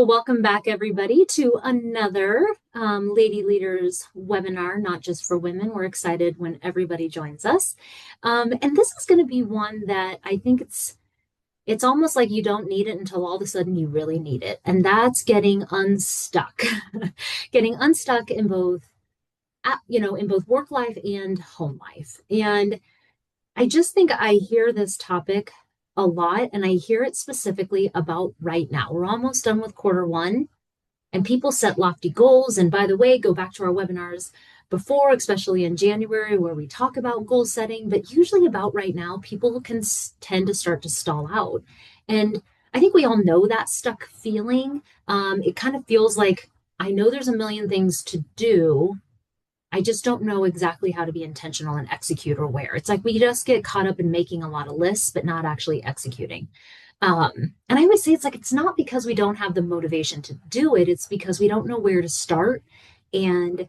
Well, welcome back, everybody, to another Lady Leaders webinar, not just for women. We're excited when everybody joins us. And this is going to be one that I think it's almost like you don't need it until all of a sudden you really need it. And that's getting unstuck, getting unstuck in both, in both work life and home life. And I just think I hear this topic a lot, and I hear it specifically about right now. We're almost done with quarter one, and people set lofty goals. And by the way, go back to our webinars before, especially in January, where we talk about goal setting. But usually, about right now, people can tend to start to stall out. And I think we all know that stuck feeling. It kind of feels like I know there's a million things to do. I just don't know exactly how to be intentional and execute or where. It's like we just get caught up in making a lot of lists, but not actually executing. And I always say it's like it's not because we don't have the motivation to do it, it's because we don't know where to start and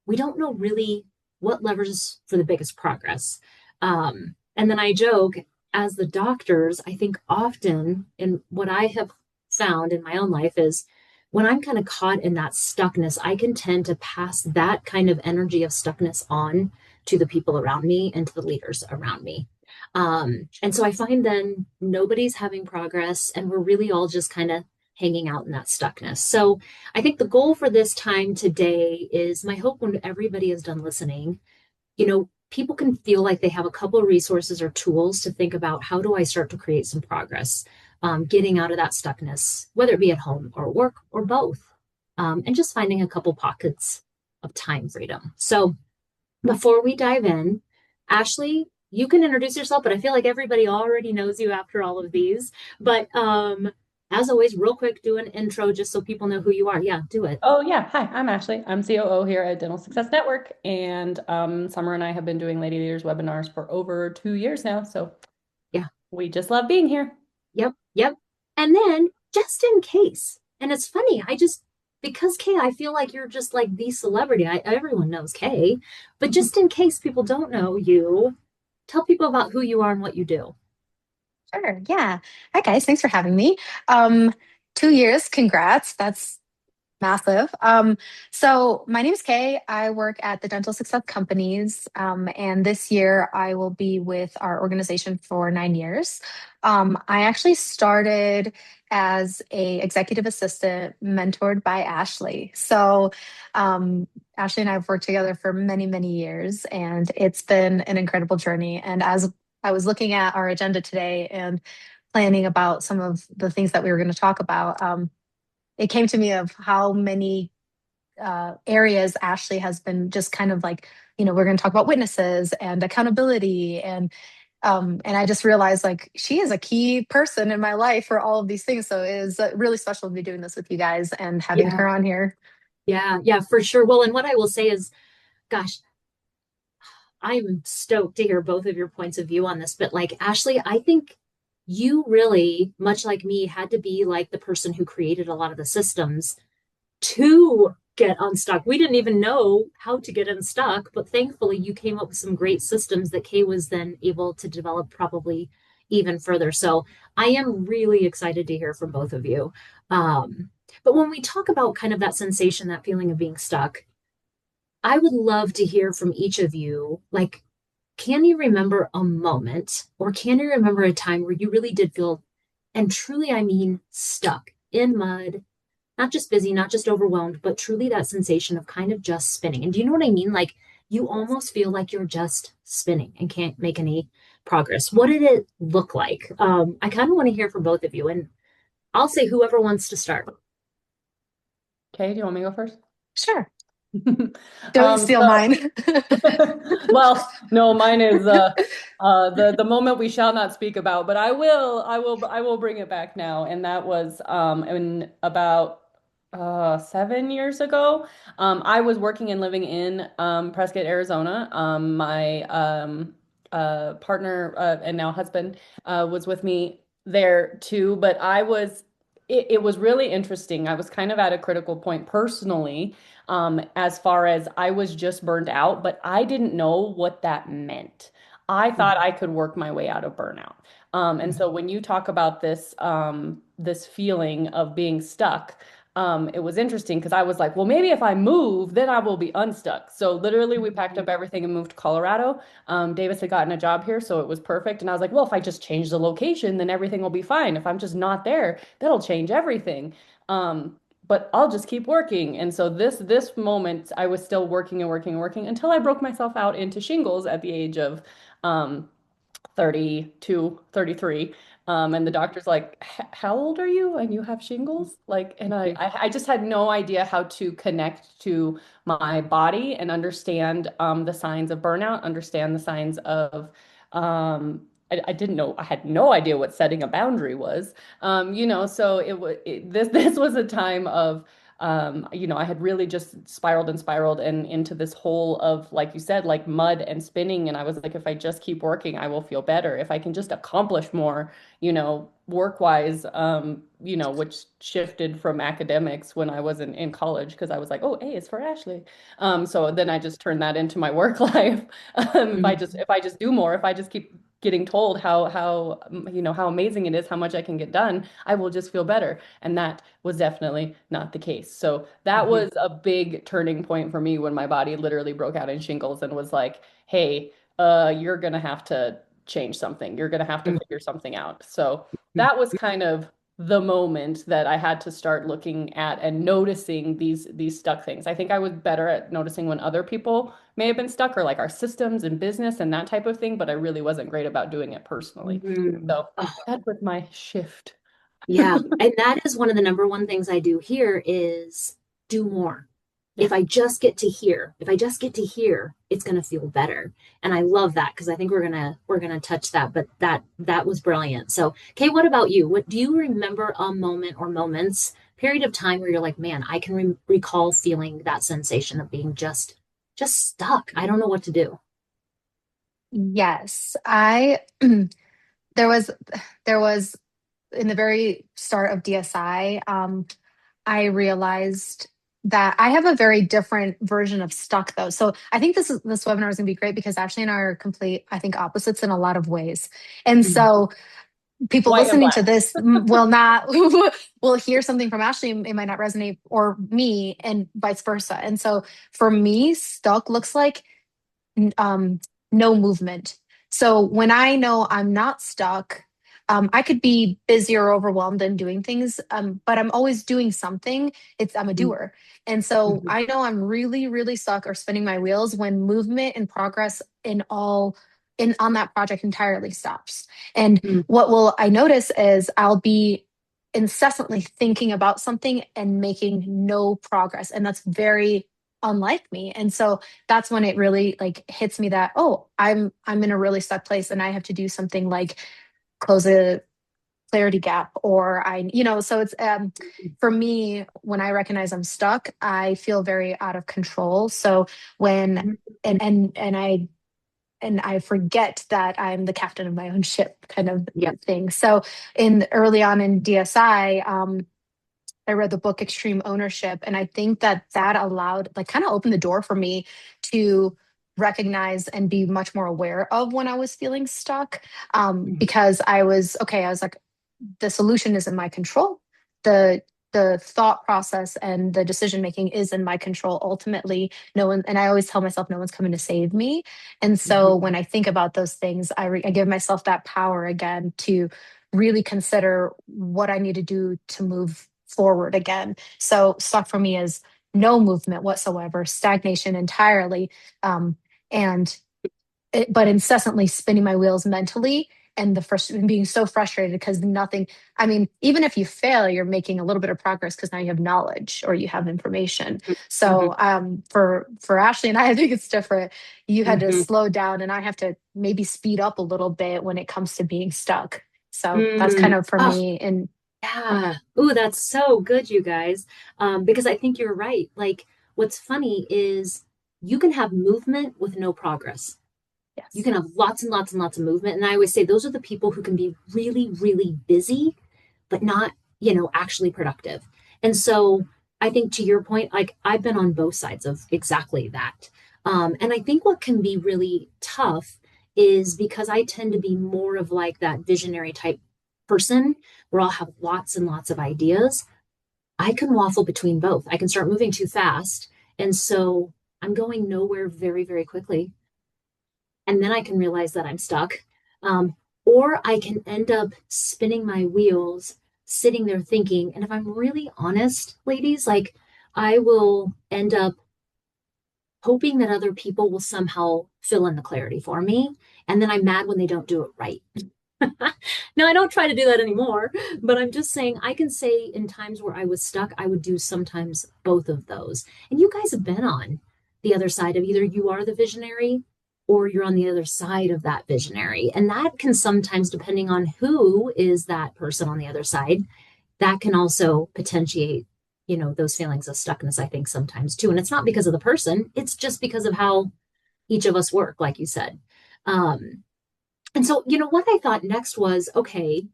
we don't know really what levers for the biggest progress. And then I joke, as the doctors, I think often, in what I have found in my own life is when I'm kind of caught in that stuckness, I can tend to pass that kind of energy of stuckness on to the people around me and to the leaders around me. And so I find then nobody's having progress and we're really all just kind of hanging out in that stuckness. So I think the goal for this time today is my hope when everybody is done listening, people can feel like they have a couple of resources or tools to think about how do I start to create some progress, getting out of that stuckness, whether it be at home or work or both, and just finding a couple pockets of time freedom. So before we dive in, Ashlee, you can introduce yourself, but I feel like everybody already knows you after all of these. But as always, real quick, do an intro just so people know who you are. Yeah, do it. Oh, yeah. Hi, I'm Ashley. I'm COO here at Dental Success Network. And Summer and I have been doing Lady Leaders webinars for over 2 years now. So Yeah. we just love being here. Yep. Yep. And then just in case, and it's funny, because Kay, I feel like you're just like the celebrity. Everyone knows Kay, but just in case people don't know you, tell people about who you are and what you do. Sure. Yeah. Hi, guys. Thanks for having me. Um, 2 years. Congrats. That's massive. So my name is Kay. I work at the Dental Success Companies. And this year I will be with our organization for 9 years. I actually started as a executive assistant mentored by Ashley. So Ashley and I have worked together for many, many years, and it's been an incredible journey. And as I was looking at our agenda today and planning about some of the things that we were going to talk about, it came to me of how many areas Ashley has been just kind of like, we're going to talk about witnesses and accountability, and I just realized like she is a key person in my life for all of these things. So it is really special to be doing this with you guys and having Yeah. her on here. Yeah. Yeah, for sure. Well, and what I will say is, gosh, I'm stoked to hear both of your points of view on this. But like, Ashley, I think you really, much like me, had to be like the person who created a lot of the systems to get unstuck. We didn't even know how to get unstuck, but thankfully you came up with some great systems that Kay was then able to develop probably even further. So I am really excited to hear from both of you. But when we talk about kind of that sensation, that feeling of being stuck, I would love to hear from each of you. Like, can you remember a moment or can you remember a time where you really did feel, and truly, I mean, stuck in mud, not just busy, not just overwhelmed, but truly that sensation of kind of just spinning. And do you know what I mean? Like you almost feel like you're just spinning and can't make any progress. What did it look like? I kind of want to hear from both of you, and I'll say whoever wants to start. Okay, do you want me to go first? Sure. Don't steal So, mine. well, no, mine is the moment we shall not speak about, but I will bring it back now. And that was in about 7 years ago. I was working and living in Prescott, Arizona. My partner and now husband was with me there too, but it was really interesting. I was kind of at a critical point personally, as far as I was just burned out, but I didn't know what that meant. I thought I could work my way out of burnout. And so when you talk about this feeling of being stuck, it was interesting because I was like, well, maybe if I move, then I will be unstuck. So literally, we packed up everything and moved to Colorado. Davis had gotten a job here, so it was perfect. And I was like, well, if I just change the location, then everything will be fine. If I'm just not there, that'll change everything. But I'll just keep working. And so this moment, I was still working and working and working until I broke myself out into shingles at the age of um, 32, 33. And the doctor's like, how old are you? And you have shingles? Like, and I just had no idea how to connect to my body and understand the signs of burnout, understand the signs of, I didn't know, I had no idea what setting a boundary was. So this was a time of, I had really just spiraled and spiraled and into this hole of, like you said, like mud and spinning. And I was like, if I just keep working, I will feel better. If I can just accomplish more, work-wise, which shifted from academics when I was in college because I was like, oh, A is for Ashlee. So then I just turned that into my work life. If I just do more, if I just keep getting told how amazing it is, how much I can get done, I will just feel better. And that was definitely not the case. So that Mhm. was a big turning point for me when my body literally broke out in shingles and was like, hey, you're gonna have to change something. You're gonna have to figure something out. So that was kind of the moment that I had to start looking at and noticing these stuck things. I think I was better at noticing when other people may have been stuck or like our systems and business and that type of thing, but I really wasn't great about doing it personally. Mhm. So that was my shift. Yeah, and that is one of the number one things I do here is do more. Yeah. If I just get to here, it's gonna feel better. And I love that because I think we're gonna touch that, but that was brilliant. So, Kay, what about you? What do you remember a moment or moments, period of time where you're like, man, I can recall feeling that sensation of being just stuck. I don't know what to do. Yes, there was there was in the very start of DSI, I realized that I have a very different version of stuck though. So I think this webinar is going to be great because Ashley and I are complete, I think, opposites in a lot of ways. And Mhm. so people White and listening black. to this will not will hear something from Ashley, it might not resonate, or me, and vice versa. And so for me, stuck looks like um, no movement. So when I know I'm not stuck, I could be busy or overwhelmed and doing things, but I'm always doing something. I'm a doer, and so Mhm. I know I'm really, really stuck or spinning my wheels when movement and progress in on that project entirely stops. And Mhm. what will I notice is I'll be incessantly thinking about something and making no progress, and that's very unlike me. And so that's when it really like hits me that, oh, I'm in a really stuck place and I have to do something like close a clarity gap, or so it's for me, when I recognize I'm stuck, I feel very out of control. So when Mhm. and I forget that I'm the captain of my own ship, kind of Yep. thing. So in early on in DSI, I read the book Extreme Ownership, and I think that that allowed, like, kind of opened the door for me to recognize and be much more aware of when I was feeling stuck. Mhm. Because I was okay. I was like, the solution is in my control. The the thought process and the decision making is in my control ultimately. No one, and I always tell myself no one's coming to save me. And so Mhm. when I think about those things, I give myself that power again to really consider what I need to do to move forward again. So stuck for me is no movement whatsoever, stagnation entirely, and but incessantly spinning my wheels mentally, and being so frustrated because nothing. I mean, even if you fail, you're making a little bit of progress because now you have knowledge or you have information. Mhm. So for Ashley and I think it's different. You had to Mhm. slow down, and I have to maybe speed up a little bit when it comes to being stuck. So that's kind Mm. of for Oh, me. And yeah. Ooh, that's so good, you guys. Because I think you're right. Like, what's funny is you can have movement with no progress. You yes. can have lots and lots and lots of movement. And I always say those are the people who can be really, really busy, but not, actually productive. And so I think to your point, like I've been on both sides of exactly that. And I think what can be really tough is because I tend to be more of like that visionary type person where I'll have lots and lots of ideas. I can waffle between both. I can start moving too fast. And so I'm going nowhere very, very quickly. And then I can realize that I'm stuck. Um, or I can end up spinning my wheels, sitting there thinking. And if I'm really honest, ladies, like I will end up hoping that other people will somehow fill in the clarity for me. And then I'm mad when they don't do it right. Now, I don't try to do that anymore, but I'm just saying I can say in times where I was stuck, I would do sometimes both of those. And you guys have been on the other side of either you are the visionary or you're on the other side of that visionary. And that can sometimes, depending on who is that person on the other side, that can also potentiate, those feelings of stuckness, I think sometimes too. And it's not because of the person, it's just because of how each of us work, like you said. Um, and so, what I thought next was okay,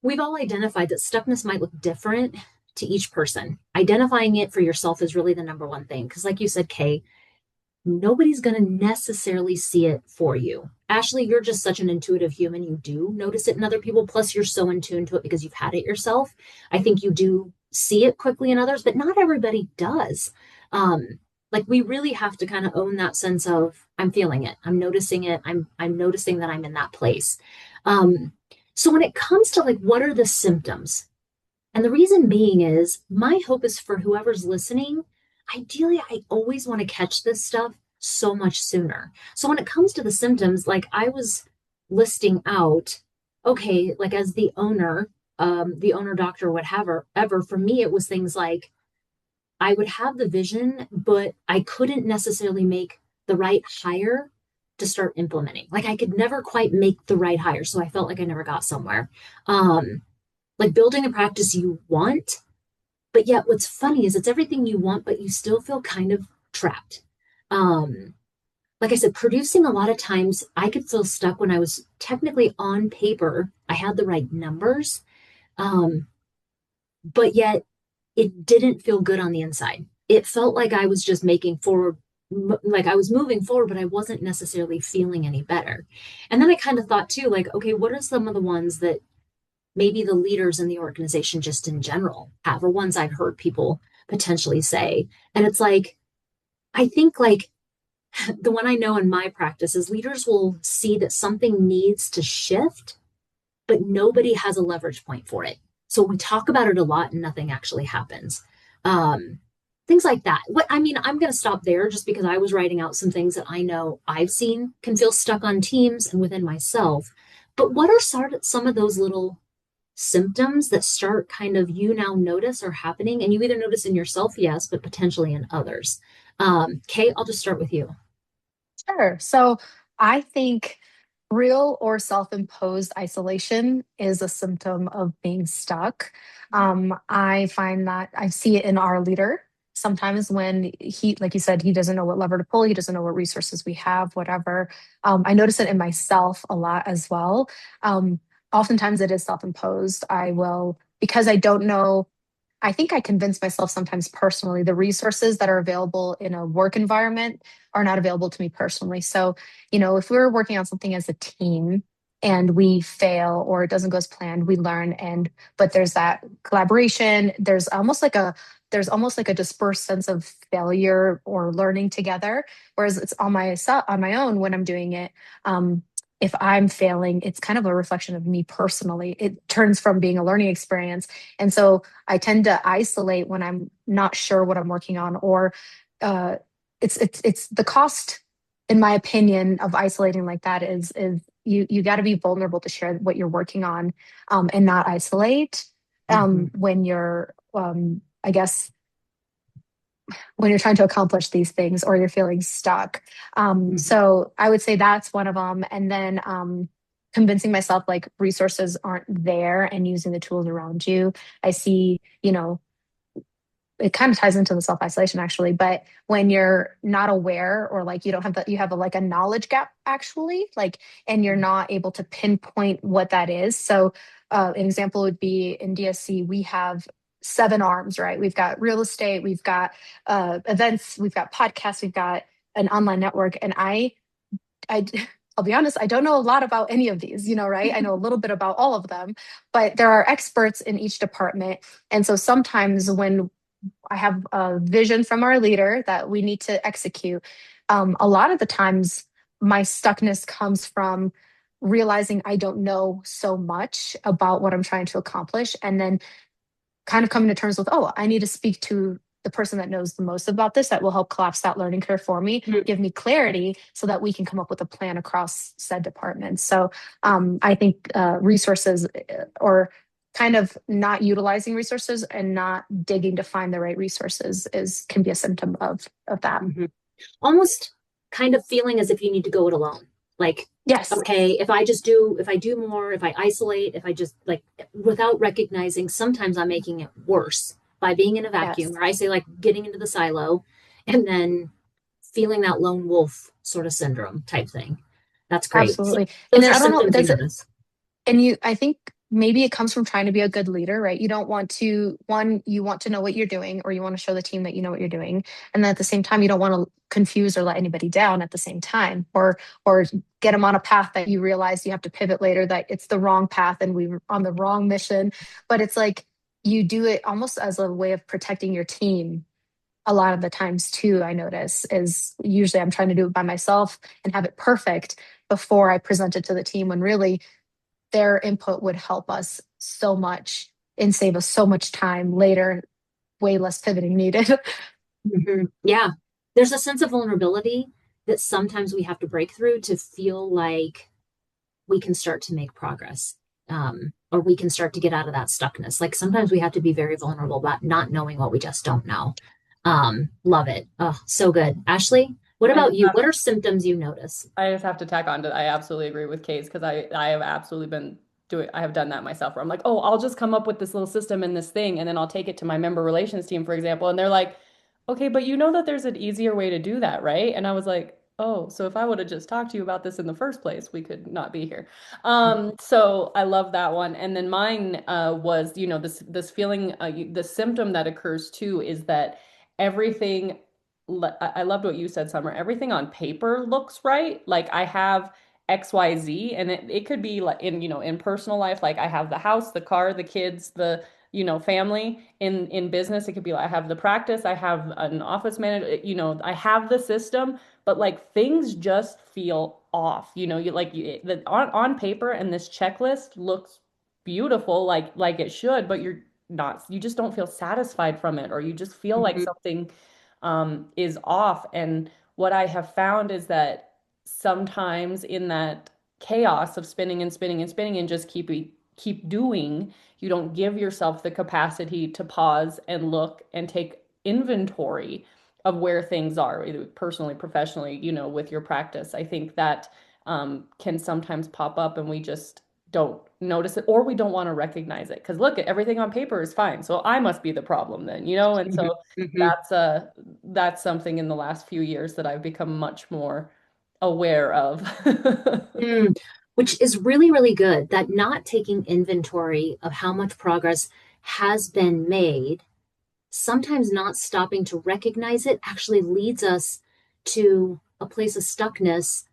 we've all identified that stuckness might look different to each person. Identifying it for yourself is really the number one thing. Because, like you said, Kay, nobody's going to necessarily see it for you. Ashlee, you're just such an intuitive human. You do notice it in other people. Plus, you're so in tune to it because you've had it yourself. I think you do see it quickly in others, but not everybody does. Like we really have to kind of own that sense of I'm feeling it. I'm noticing it. I'm noticing that I'm in that place. Um, so when it comes to like what are the symptoms? And the reason being is my hope is for whoever's listening, ideally, I always want to catch this stuff so much sooner. So when it comes to the symptoms, like I was listing out, okay, like as the owner doctor, whatever, ever, for me, it was things like I would have the vision, but I couldn't necessarily make the right hire to start implementing. Like I could never quite make the right hire. So I felt like I never got somewhere. Um, like building a practice you want, but yet what's funny is it's everything you want, but you still feel kind of trapped. Um, like I said, producing a lot of times I could feel stuck when I was technically on paper, I had the right numbers, um, but yet it didn't feel good on the inside. It felt like I was just making forward, like I was moving forward, but I wasn't necessarily feeling any better. And then I kind of thought too, like, okay, what are some of the ones that maybe the leaders in the organization just in general have, or ones I've heard people potentially say? And it's like, I think like the one I know in my practice is leaders will see that something needs to shift, but nobody has a leverage point for it. So we talk about it a lot and nothing actually happens. Um, Things like that. What I mean, I'm going to stop there just because I was writing out some things that I know I've seen can feel stuck on teams and within myself. But what are some of those little symptoms that start kind of you now notice are happening? And you either notice in yourself, yes, but potentially in others. Kay, I'll just start with you. Sure. So I think real or self imposed isolation is a symptom of being stuck. I find that I see it in our leader. Sometimes when he, like you said, he doesn't know what lever to pull, he doesn't know what resources we have, whatever. I notice it in myself a lot as well. Um, Oftentimes it is self imposed. I will, because I don't know, I think I convince myself sometimes personally the resources that are available in a work environment are not available to me personally. So, if we're working on something as a team and we fail or it doesn't go as planned, we learn but there's that collaboration, there's almost like a dispersed sense of failure or learning together. Whereas it's on my own when I'm doing it. If I'm failing, it's kind of a reflection of me personally. It turns from being a learning experience. And so I tend to isolate when I'm not sure what I'm working on, or uh, it's the cost, in my opinion, of isolating like that is you got to be vulnerable to share what you're working on, and not isolate Mhm. when you're I guess when you're trying to accomplish these things or you're feeling stuck. Mhm. So I would say that's one of them. And then convincing myself like resources aren't there and using the tools around you. I see, it kind of ties into the self isolation actually, but when you're not aware or like you don't have that, you have like a knowledge gap actually, like, and you're not able to pinpoint what that is. So, an example would be in DSC, we have 7 arms, right? We've got real estate, we've got events, we've got podcasts, we've got an online network. And I I'll be honest, I don't know a lot about any of these, right? I know a little bit about all of them, but there are experts in each department. And so sometimes when I have a vision from our leader that we need to execute, a lot of the times my stuckness comes from realizing I don't know so much about what I'm trying to accomplish. And then kind of coming to terms with, oh, I need to speak to the person that knows the most about this that will help collapse that learning curve for me, give me clarity so that we can come up with a plan across said departments. So I think resources or kind of not utilizing resources and not digging to find the right resources is can be a symptom of that. Mm-hmm. Almost kind of feeling as if you need to go it alone. Like, Yes. okay, if I do more, if I isolate, if I just like without recognizing, sometimes I'm making it worse by being in a vacuum, Yes. or I say like getting into the silo and then feeling that lone wolf sort of syndrome type thing. That's great. So Absolutely. And those then are I don't know, symptoms you does it notice. and I think maybe it comes from trying to be a good leader, right? You don't want to, one, you want to know what you're doing, or you want to show the team that you know what you're doing. And then at the same time, you don't want to confuse or let anybody down at the same time, or get them on a path that you realize you have to pivot later, that it's the wrong path and we're on the wrong mission. But it's like you do it almost as a way of protecting your team. A lot of the times too, I notice is usually I'm trying to do it by myself and have it perfect before I present it to the team, when really their input would help us so much and save us so much time later, way less pivoting needed. Mm-hmm. Yeah. There's a sense of vulnerability that sometimes we have to break through to feel like we can start to make progress, or we can start to get out of that stuckness. Like sometimes we have to be very vulnerable about not knowing what we just don't know. Love it. Oh, so good. Ashlee, what I about just you? have What are symptoms you notice? I just have to tack on to I absolutely agree with Kate because I have absolutely been doing I have done that myself where I'm like, oh, I'll just come up with this little system and this thing and then I'll take it to my member relations team, for example, and they're like, okay, but you know that there's an easier way to do that, right? And I was like, oh, so if I would have just talked to you about this in the first place, we could not be here. So I love that one. And then mine was, this feeling, the symptom that occurs too is that everything I loved what you said, Summer. Everything on paper looks right. Like I have XYZ, and it could be like in personal life, like I have the house, the car, the kids, the family. In business, it could be like I have the practice, I have an office manager, I have the system, but like things just feel off. On paper, and this checklist looks beautiful, like it should, but you just don't feel satisfied from it, or you just feel like Mhm. something is off. And what I have found is that sometimes in that chaos of spinning and spinning and spinning and just keep doing, you don't give yourself the capacity to pause and look and take inventory of where things are, either personally, professionally, with your practice. I think that can sometimes pop up and we just don't notice it, or we don't want to recognize it because look, everything on paper is fine, so I must be the problem then, and Mhm. so Mhm. that's something in the last few years that I've become much more aware of. Mm. Which is really, really good. That not taking inventory of how much progress has been made, sometimes not stopping to recognize it actually leads us to a place of stuckness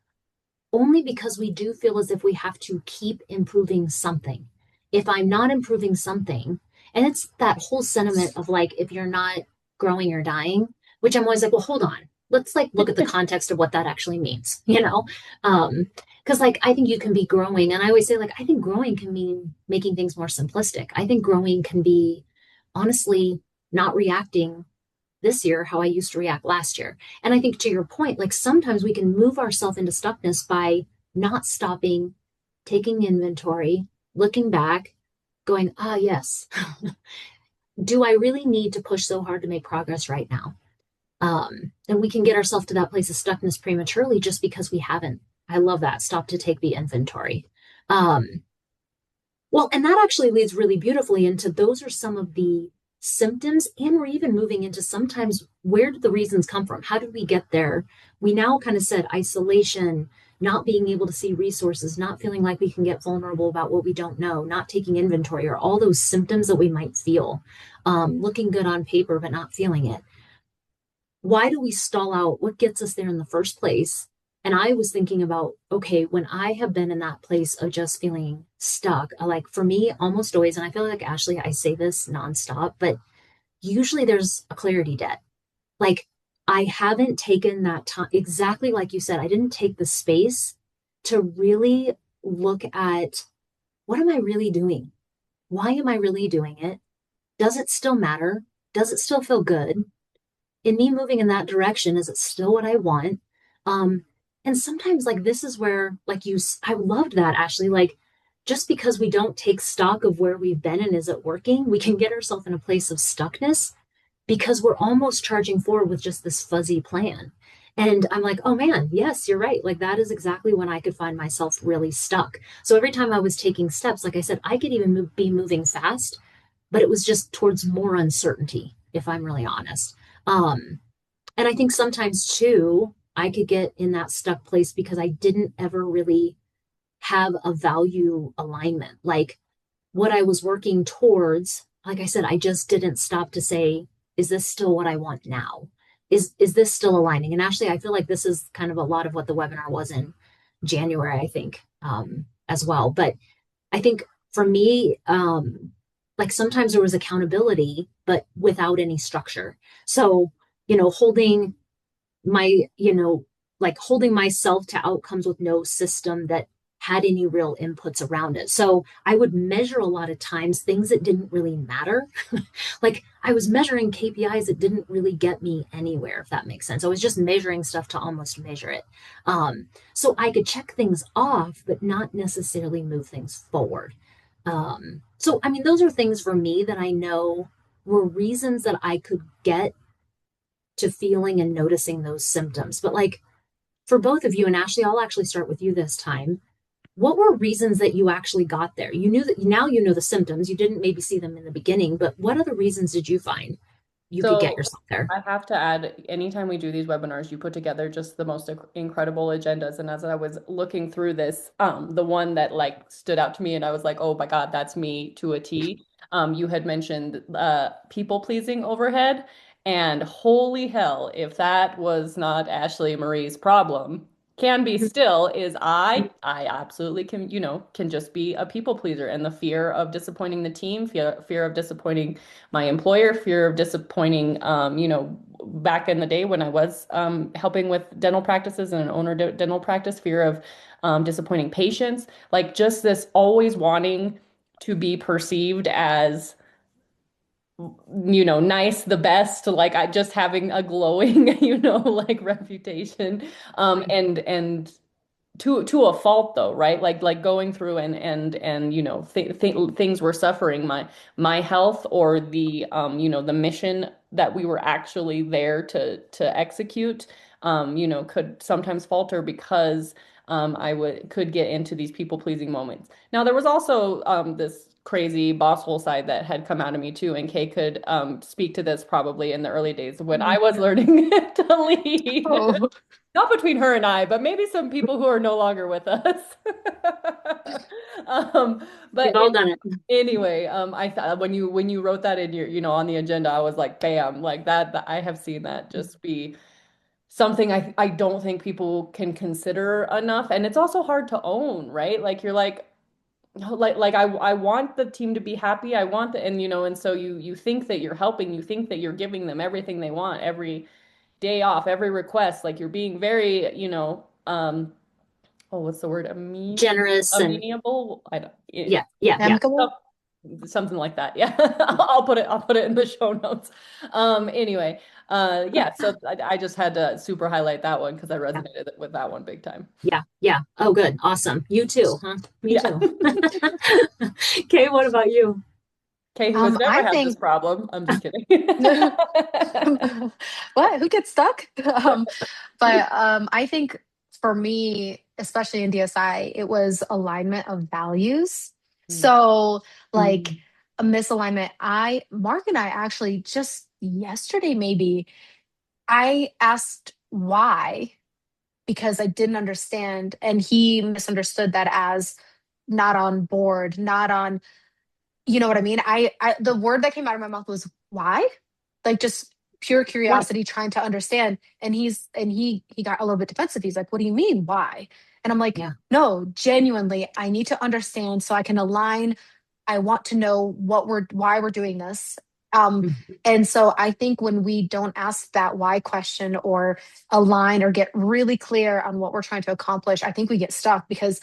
only because we do feel as if we have to keep improving something. If I'm not improving something, and it's that whole sentiment of like, if you're not growing, you're dying, which I'm always like, well, hold on. Let's like look at the context of what that actually means, you know? Because like I think you can be growing, and I always say, like, I think growing can mean making things more simplistic. I think growing can be honestly not reacting this year how I used to react last year. And I think to your point, like sometimes we can move ourselves into stuckness by not stopping, taking inventory, looking back, going, ah, yes, do I really need to push so hard to make progress right now? And we can get ourselves to that place of stuckness prematurely just because we haven't. I love that. Stop to take the inventory. Um, well, and that actually leads really beautifully into those are some of the symptoms, and we're even moving into sometimes where do the reasons come from? How did we get there? We now kind of said isolation, not being able to see resources, not feeling like we can get vulnerable about what we don't know, not taking inventory, or all those symptoms that we might feel, looking good on paper, but not feeling it. Why do we stall out? What gets us there in the first place? And I was thinking about, okay, when I have been in that place of just feeling stuck, like for me, almost always, and I feel like Ashlee, I say this nonstop, but usually there's a clarity debt. Like I haven't taken that time, exactly like you said, I didn't take the space to really look at what am I really doing? Why am I really doing it? Does it still matter? Does it still feel good? In me moving in that direction, is it still what I want? Um, and sometimes like this is where like I loved that Ashlee, like just because we don't take stock of where we've been and is it working, we can get ourselves in a place of stuckness because we're almost charging forward with just this fuzzy plan. And I'm like, oh man, yes, you're right. Like that is exactly when I could find myself really stuck. So every time I was taking steps, like I said, I could even be moving fast, but it was just towards more uncertainty, if I'm really honest. Um, and I think sometimes too, I could get in that stuck place because I didn't ever really have a value alignment. Like what I was working towards, like I said, I just didn't stop to say, is this still what I want now? Is this still aligning? And actually, I feel like this is kind of a lot of what the webinar was in January, I think, as well. But I think for me, like sometimes there was accountability, but without any structure. So, holding my, like holding myself to outcomes with no system that had any real inputs around it. So I would measure a lot of times things that didn't really matter. Like I was measuring KPIs that didn't really get me anywhere, if that makes sense. I was just measuring stuff to almost measure it. So I could check things off, but not necessarily move things forward. So, I mean, those are things for me that I know were reasons that I could get to feeling and noticing those symptoms. But like for both of you, and Ashlee, I'll actually start with you this time. What were reasons that you actually got there? You knew that now you know the symptoms. You didn't maybe see them in the beginning, but what other reasons did you find you could get So yourself there? I have to add, anytime we do these webinars, you put together just the most incredible agendas. And as I was looking through this, the one that like stood out to me and I was like, oh my God, that's me to a T. You had mentioned people pleasing overhead. And holy hell, if that was not Ashlee Marie's problem, can be still, is I absolutely can, can just be a people pleaser and the fear of disappointing the team, fear of disappointing my employer, fear of disappointing, back in the day when I was helping with dental practices and an owner dental practice, fear of disappointing patients, like just this always wanting to be perceived as, nice, the best, like I just having a glowing, like reputation, and to a fault though, right? Like going through and things were suffering my health or the the mission that we were actually there to execute could sometimes falter because I would could get into these people pleasing moments. Now there was also this crazy boss hole side that had come out of me too, and Kay could speak to this probably in the early days when I was learning to lead. Oh, Not between her and I, but maybe some people who are no longer with us. Um, We've but all done it. anyway, I thought when you wrote that in your, on the agenda, I was like, bam, like that I have seen that just be something I don't think people can consider enough. And it's also hard to own, right? Like you're like I want the team to be happy. I want the and so you think that you're helping, you think that you're giving them everything they want every day off, every request, like you're being very, oh, what's the word? Generous and Amenable? I don't, yeah, yeah, yeah. amicable. something like that. Yeah. I'll put it in the show notes. Anyway, yeah, so I just had to super highlight that one because I Yeah. resonated with that one big time. Yeah, yeah. Oh, good. Awesome. You too, huh? Me Yeah. too. Okay, what about you? Kay, who has never I had this think problem. I'm just kidding. what? Who gets stuck? But I think for me, especially in DSI, it was alignment of values. Mm, So, like Mm. a misalignment, Mark and I actually just yesterday, maybe, I asked why because I didn't understand. And he misunderstood that as not on board, not on, you know what I mean? The word that came out of my mouth was why? Like just pure Right. curiosity trying to understand. And he got a little bit defensive. He's like, what do you mean, why? And I'm like, Yeah. no, genuinely, I need to understand so I can align. I want to know why we're doing this. um Mhm. and so I think when we don't ask that why question or align or get really clear on what we're trying to accomplish, I think we get stuck because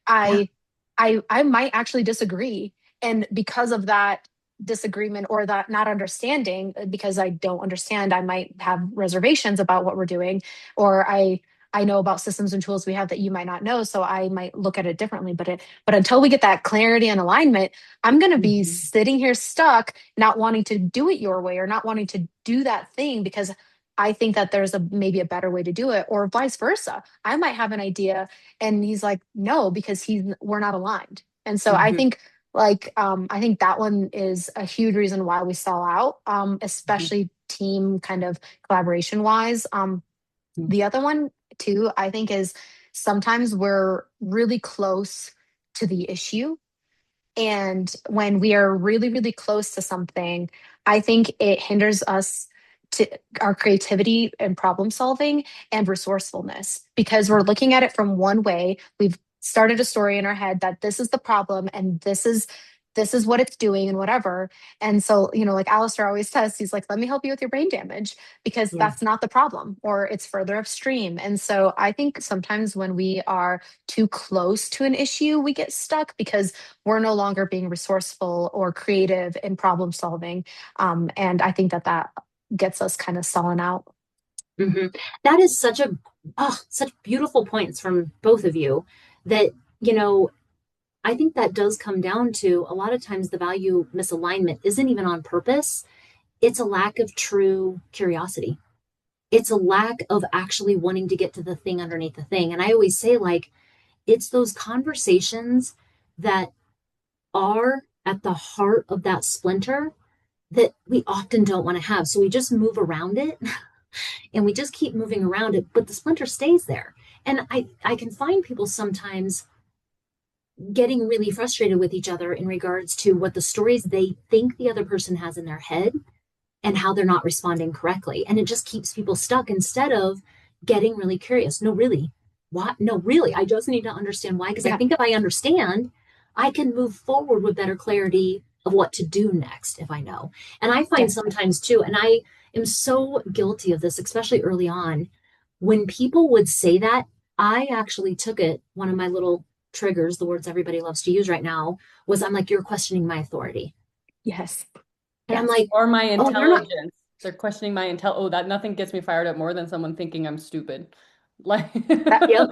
Yeah. i I might actually disagree. And because of that disagreement or that not understanding, because I don't understand, I might have reservations about what we're doing, or I know about systems and tools we have that you might not know, so I might look at it differently. But until we get that clarity and alignment, I'm going to be Mhm. sitting here stuck, not wanting to do it your way or not wanting to do that thing because I think that there's a maybe a better way to do it, or vice versa. I might have an idea and he's like, no, because we're not aligned. And so I Mhm. think I think that one is a huge reason why we sell out, Mhm. especially team kind of collaboration wise. Mhm. The other one too, I think, is sometimes we're really close to the issue, and when we are really, really close to something, I think it hinders us to our creativity and problem solving and resourcefulness because we're looking at it from one way. We've started a story in our head that this is the problem and this is what it's doing and whatever. And so, like Alistair always says, he's like, let me help you with your brain damage because Yeah. that's not the problem or it's further upstream. And so I think sometimes when we are too close to an issue, we get stuck because we're no longer being resourceful or creative in problem solving. And I think that that gets us kind of sullen out. Hmm. That is such beautiful points from both of you that, you know, I think that does come down to a lot of times the value misalignment isn't even on purpose. It's a lack of true curiosity. It's a lack of actually wanting to get to the thing underneath the thing. And I always say, like, it's those conversations that are at the heart of that splinter that we often don't want to have. So we just move around it and we just keep moving around it, but the splinter stays there. And I can find people sometimes getting really frustrated with each other in regards to what the stories they think the other person has in their head and how they're not responding correctly. And it just keeps people stuck instead of getting really curious. No, really. What? No, really. I just need to understand why. Because I Yeah, think if I understand, I can move forward with better clarity of what to do next if I know. And I find yes, sometimes too, and I am so guilty of this, especially early on, when people would say that, I actually took it, one of my little triggers, the words everybody loves to use right now, was I'm like, you're questioning my authority. yes, And I'm yes. like, Or my oh, you're not. intelligence. They're questioning my Oh, that nothing gets me fired up more than someone thinking I'm stupid. Like, Yep.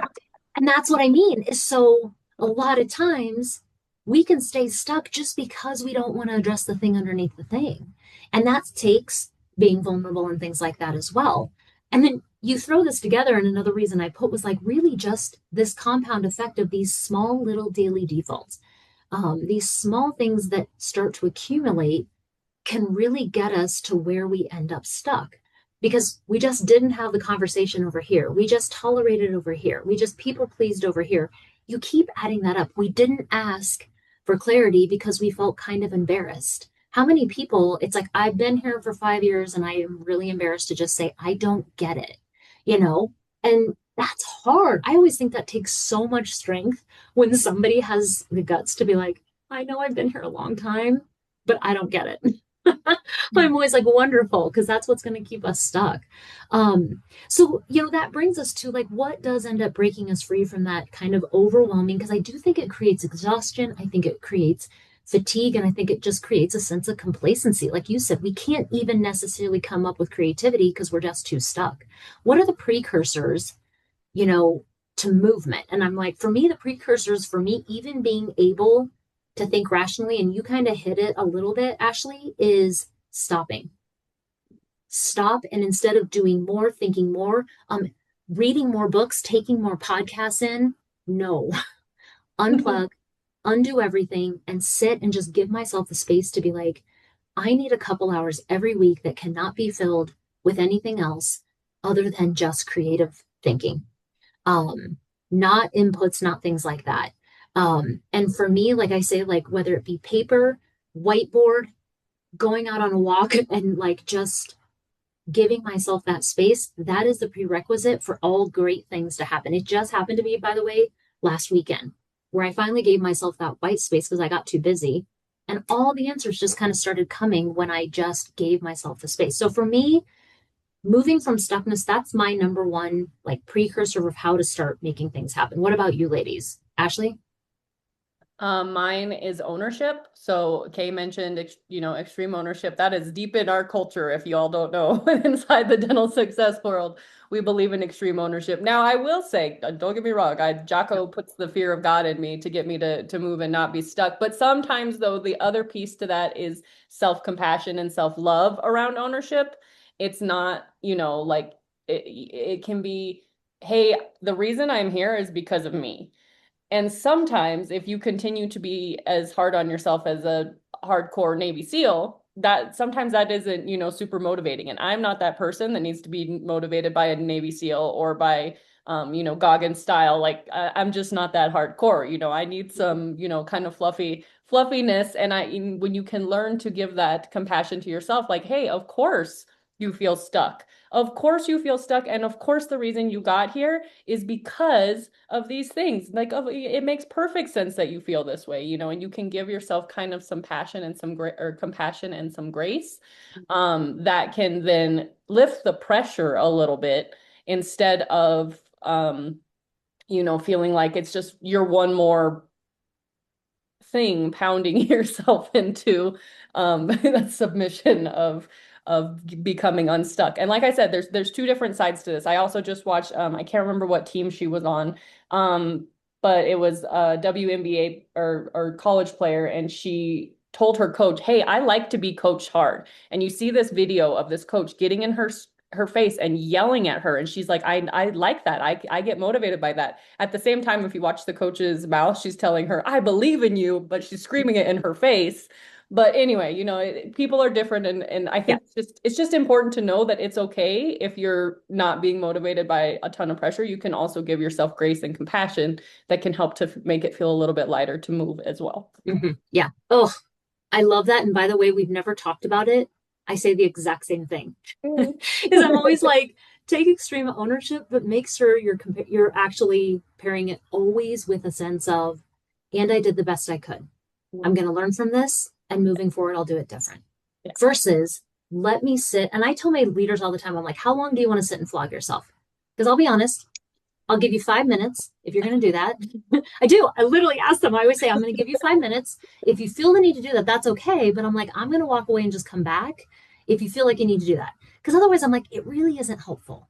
And that's what I mean is so a lot of times we can stay stuck just because we don't want to address the thing underneath the thing. And that takes being vulnerable and things like that as well. And then you throw this together, and another reason I put was like really just this compound effect of these small little daily defaults, these small things that start to accumulate can really get us to where we end up stuck because we just didn't have the conversation over here. We just tolerated over here. We just people pleased over here. You keep adding that up. We didn't ask for clarity because we felt kind of embarrassed. How many people, it's like, I've been here for 5 years and I am really embarrassed to just say, I don't get it, you know? And that's hard. I always think that takes so much strength when somebody has the guts to be like, I know I've been here a long time, but I don't get it. Yeah. I'm always like wonderful because that's what's going to keep us stuck. So that brings us to like what does end up breaking us free from that kind of overwhelming because I do think it creates exhaustion. I think it creates fatigue and I think it just creates a sense of complacency. Like you said, we can't even necessarily come up with creativity because we're just too stuck. What are the precursors, you know, to movement? And I'm like, for me, the precursors for me, even being able to think rationally, and you kind of hit it a little bit, Ashlee, is stopping. Stop and instead of doing more, thinking more, reading more books, taking more podcasts in, no, unplug, undo everything, and sit and just give myself the space to be like, I need a couple hours every week that cannot be filled with anything else other than just creative thinking. um, not inputs, not things like that. And for me, like I say, like whether it be paper, whiteboard, going out on a walk, and like just giving myself that space, that is the prerequisite for all great things to happen. It just happened to me, by the way, last weekend, where I finally gave myself that white space because I got too busy. And all the answers just kind of started coming when I just gave myself the space. So for me, moving from stuckness, that's my number one like precursor of how to start making things happen. What about you ladies? Ashlee? Mine is ownership. So Kay mentioned, extreme ownership. That is deep in our culture. If you all don't know, inside the dental success world, we believe in extreme ownership. Now, I will say, don't get me wrong, Jocko puts the fear of God in me to get me to move and not be stuck. But sometimes, though, the other piece to that is self-compassion and self-love around ownership. It's not, like it can be, hey, the reason I'm here is because of me. And sometimes if you continue to be as hard on yourself as a hardcore Navy SEAL, that sometimes that isn't, super motivating. And I'm not that person that needs to be motivated by a Navy SEAL or by Goggins style. Like I'm just not that hardcore. I need some, kind of fluffiness. And when you can learn to give that compassion to yourself, like, hey, of course you feel stuck. Of course you feel stuck. And of course the reason you got here is because of these things. Like it makes perfect sense that you feel this way, and you can give yourself kind of some passion and some or compassion and some grace that can then lift the pressure a little bit instead of feeling like it's just you're one more thing pounding yourself into that submission of becoming unstuck. And like I said, there's two different sides to this. I also just watched I can't remember what team she was on. But it was a WNBA or college player, and she told her coach, "Hey, I like to be coached hard." And you see this video of this coach getting in her face and yelling at her, and she's like, I like that. I get motivated by that. At the same time, if you watch the coach's mouth, she's telling her, I believe in you, but she's screaming it in her face. But anyway, people are different, and I Yeah. think it's just important to know that it's okay if you're not being motivated by a ton of pressure. You can also give yourself grace and compassion that can help to make it feel a little bit lighter to move as well. Yeah. Oh, I love that. And by the way, we've never talked about it. I say the exact same thing. Mm. Because I'm always like, take extreme ownership, but make sure you're actually pairing it always with a sense of, and I did the best I could. I'm going to learn from this, and moving forward, I'll do it different. Yeah. Versus, let me sit. And I tell my leaders all the time, I'm like, how long do you want to sit and flog yourself? Because I'll be honest, I'll give you 5 minutes if you're going to do that. I do. I literally ask them. I always say, I'm going to give you 5 minutes. If you feel the need to do that, that's okay. But I'm like, I'm going to walk away and just come back if you feel like you need to do that. Because otherwise, I'm like, it really isn't helpful.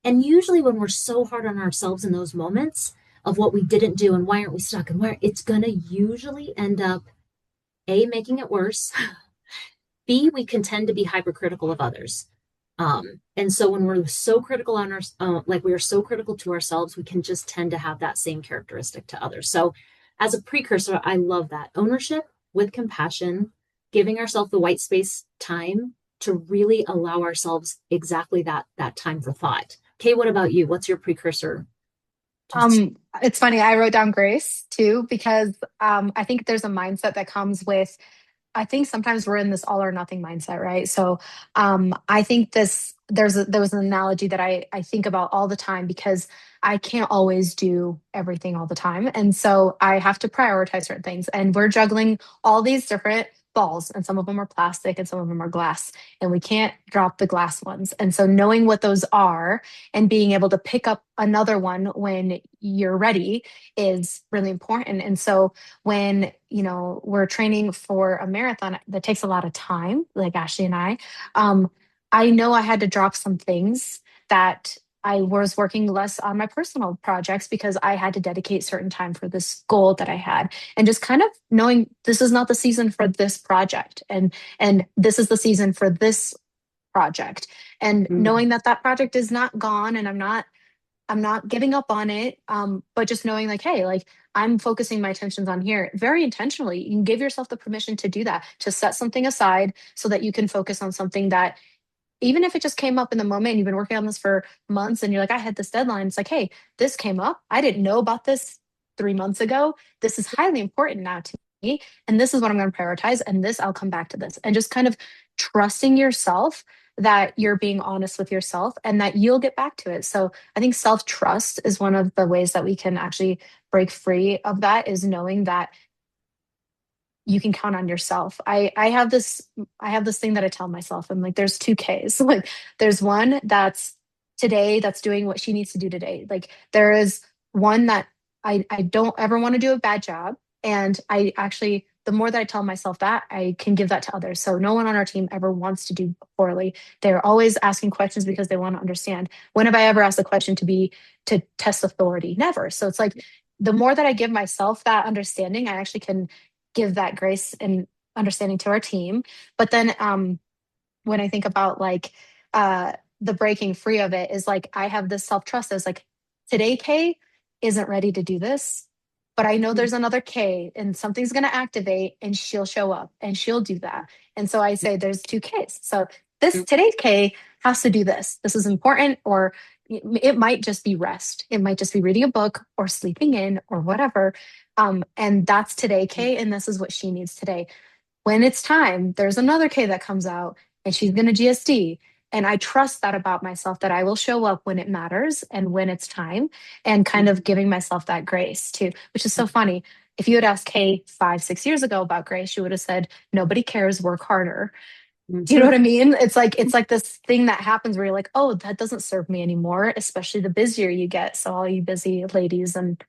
And usually, when we're so hard on ourselves in those moments of what we didn't do and why aren't we stuck and where it's going to usually end up A, making it worse. B, we can tend to be hypercritical of others. And so when we're so critical on our, like we are so critical to ourselves, we can just tend to have that same characteristic to others. So as a precursor, I love that ownership with compassion, giving ourselves the white space time to really allow ourselves exactly that time for thought. Kay, what about you? What's your precursor? Just It's funny. I wrote down grace too because I think there's a mindset that comes with I think sometimes we're in this all or nothing mindset, right? So I think there was an analogy that I think about all the time because I can't always do everything all the time. And so I have to prioritize certain things. And we're juggling all these different balls, and some of them are plastic and some of them are glass, and we can't drop the glass ones. And so knowing what those are and being able to pick up another one when you're ready is really important. And so when we're training for a marathon that takes a lot of time, like Ashlee and I know I had to drop some things that I was working less on my personal projects because I had to dedicate certain time for this goal that I had, and just kind of knowing this is not the season for this project, and this is the season for this project, and knowing that that project is not gone, and I'm not giving up on it. But just knowing like, hey, like I'm focusing my attentions on here very intentionally. You can give yourself the permission to do that, to set something aside so that you can focus on something that, even if it just came up in the moment and you've been working on this for months and you're like, I had this deadline. It's like, hey, this came up. I didn't know about this 3 months ago. This is highly important now to me. And this is what I'm going to prioritize. And this, I'll come back to this. And just kind of trusting yourself that you're being honest with yourself and that you'll get back to it. So I think self-trust is one of the ways that we can actually break free of that, is knowing that you can count on yourself. I have this thing that I tell myself. I'm like, there's two Ks. Like there's one that's today, that's doing what she needs to do today. Like there is one that I don't ever want to do a bad job. And I actually, the more that I tell myself that, I can give that to others. So no one on our team ever wants to do poorly. They're always asking questions because they want to understand. When have I ever asked a question to test authority? Never. So it's like the more that I give myself that understanding, I actually can give that grace and understanding to our team. But then when I think about like the breaking free of it, is like I have this self-trust as like today Kay isn't ready to do this, but I know there's another Kay and something's going to activate and she'll show up and she'll do that. And so I say there's two Ks. So this today's Kay has to do this. This is important, or it might just be rest. It might just be reading a book or sleeping in or whatever. And that's today Kay, and this is what she needs today. When it's time, there's another Kay that comes out and she's going to GSD. And I trust that about myself, that I will show up when it matters and when it's time, and kind of giving myself that grace too, which is so funny. If you had asked Kay 5, 6 years ago about grace, she would have said, nobody cares, work harder. Do you know what I mean? It's like this thing that happens where you're like, oh, that doesn't serve me anymore, especially the busier you get. So all you busy ladies and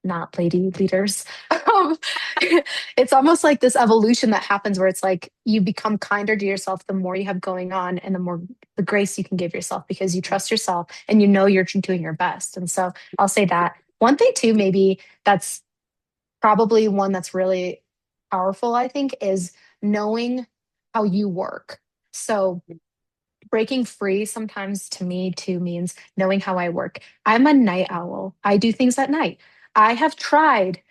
not lady leaders. Um, it's almost like this evolution that happens where it's like you become kinder to yourself the more you have going on, and the more the grace you can give yourself because you trust yourself and you know you're doing your best. And so I'll say that. One thing too, maybe that's probably one that's really powerful, I think, is knowing how you work. So breaking free sometimes to me too means knowing how I work. I'm a night owl. I do things at night. I have tried.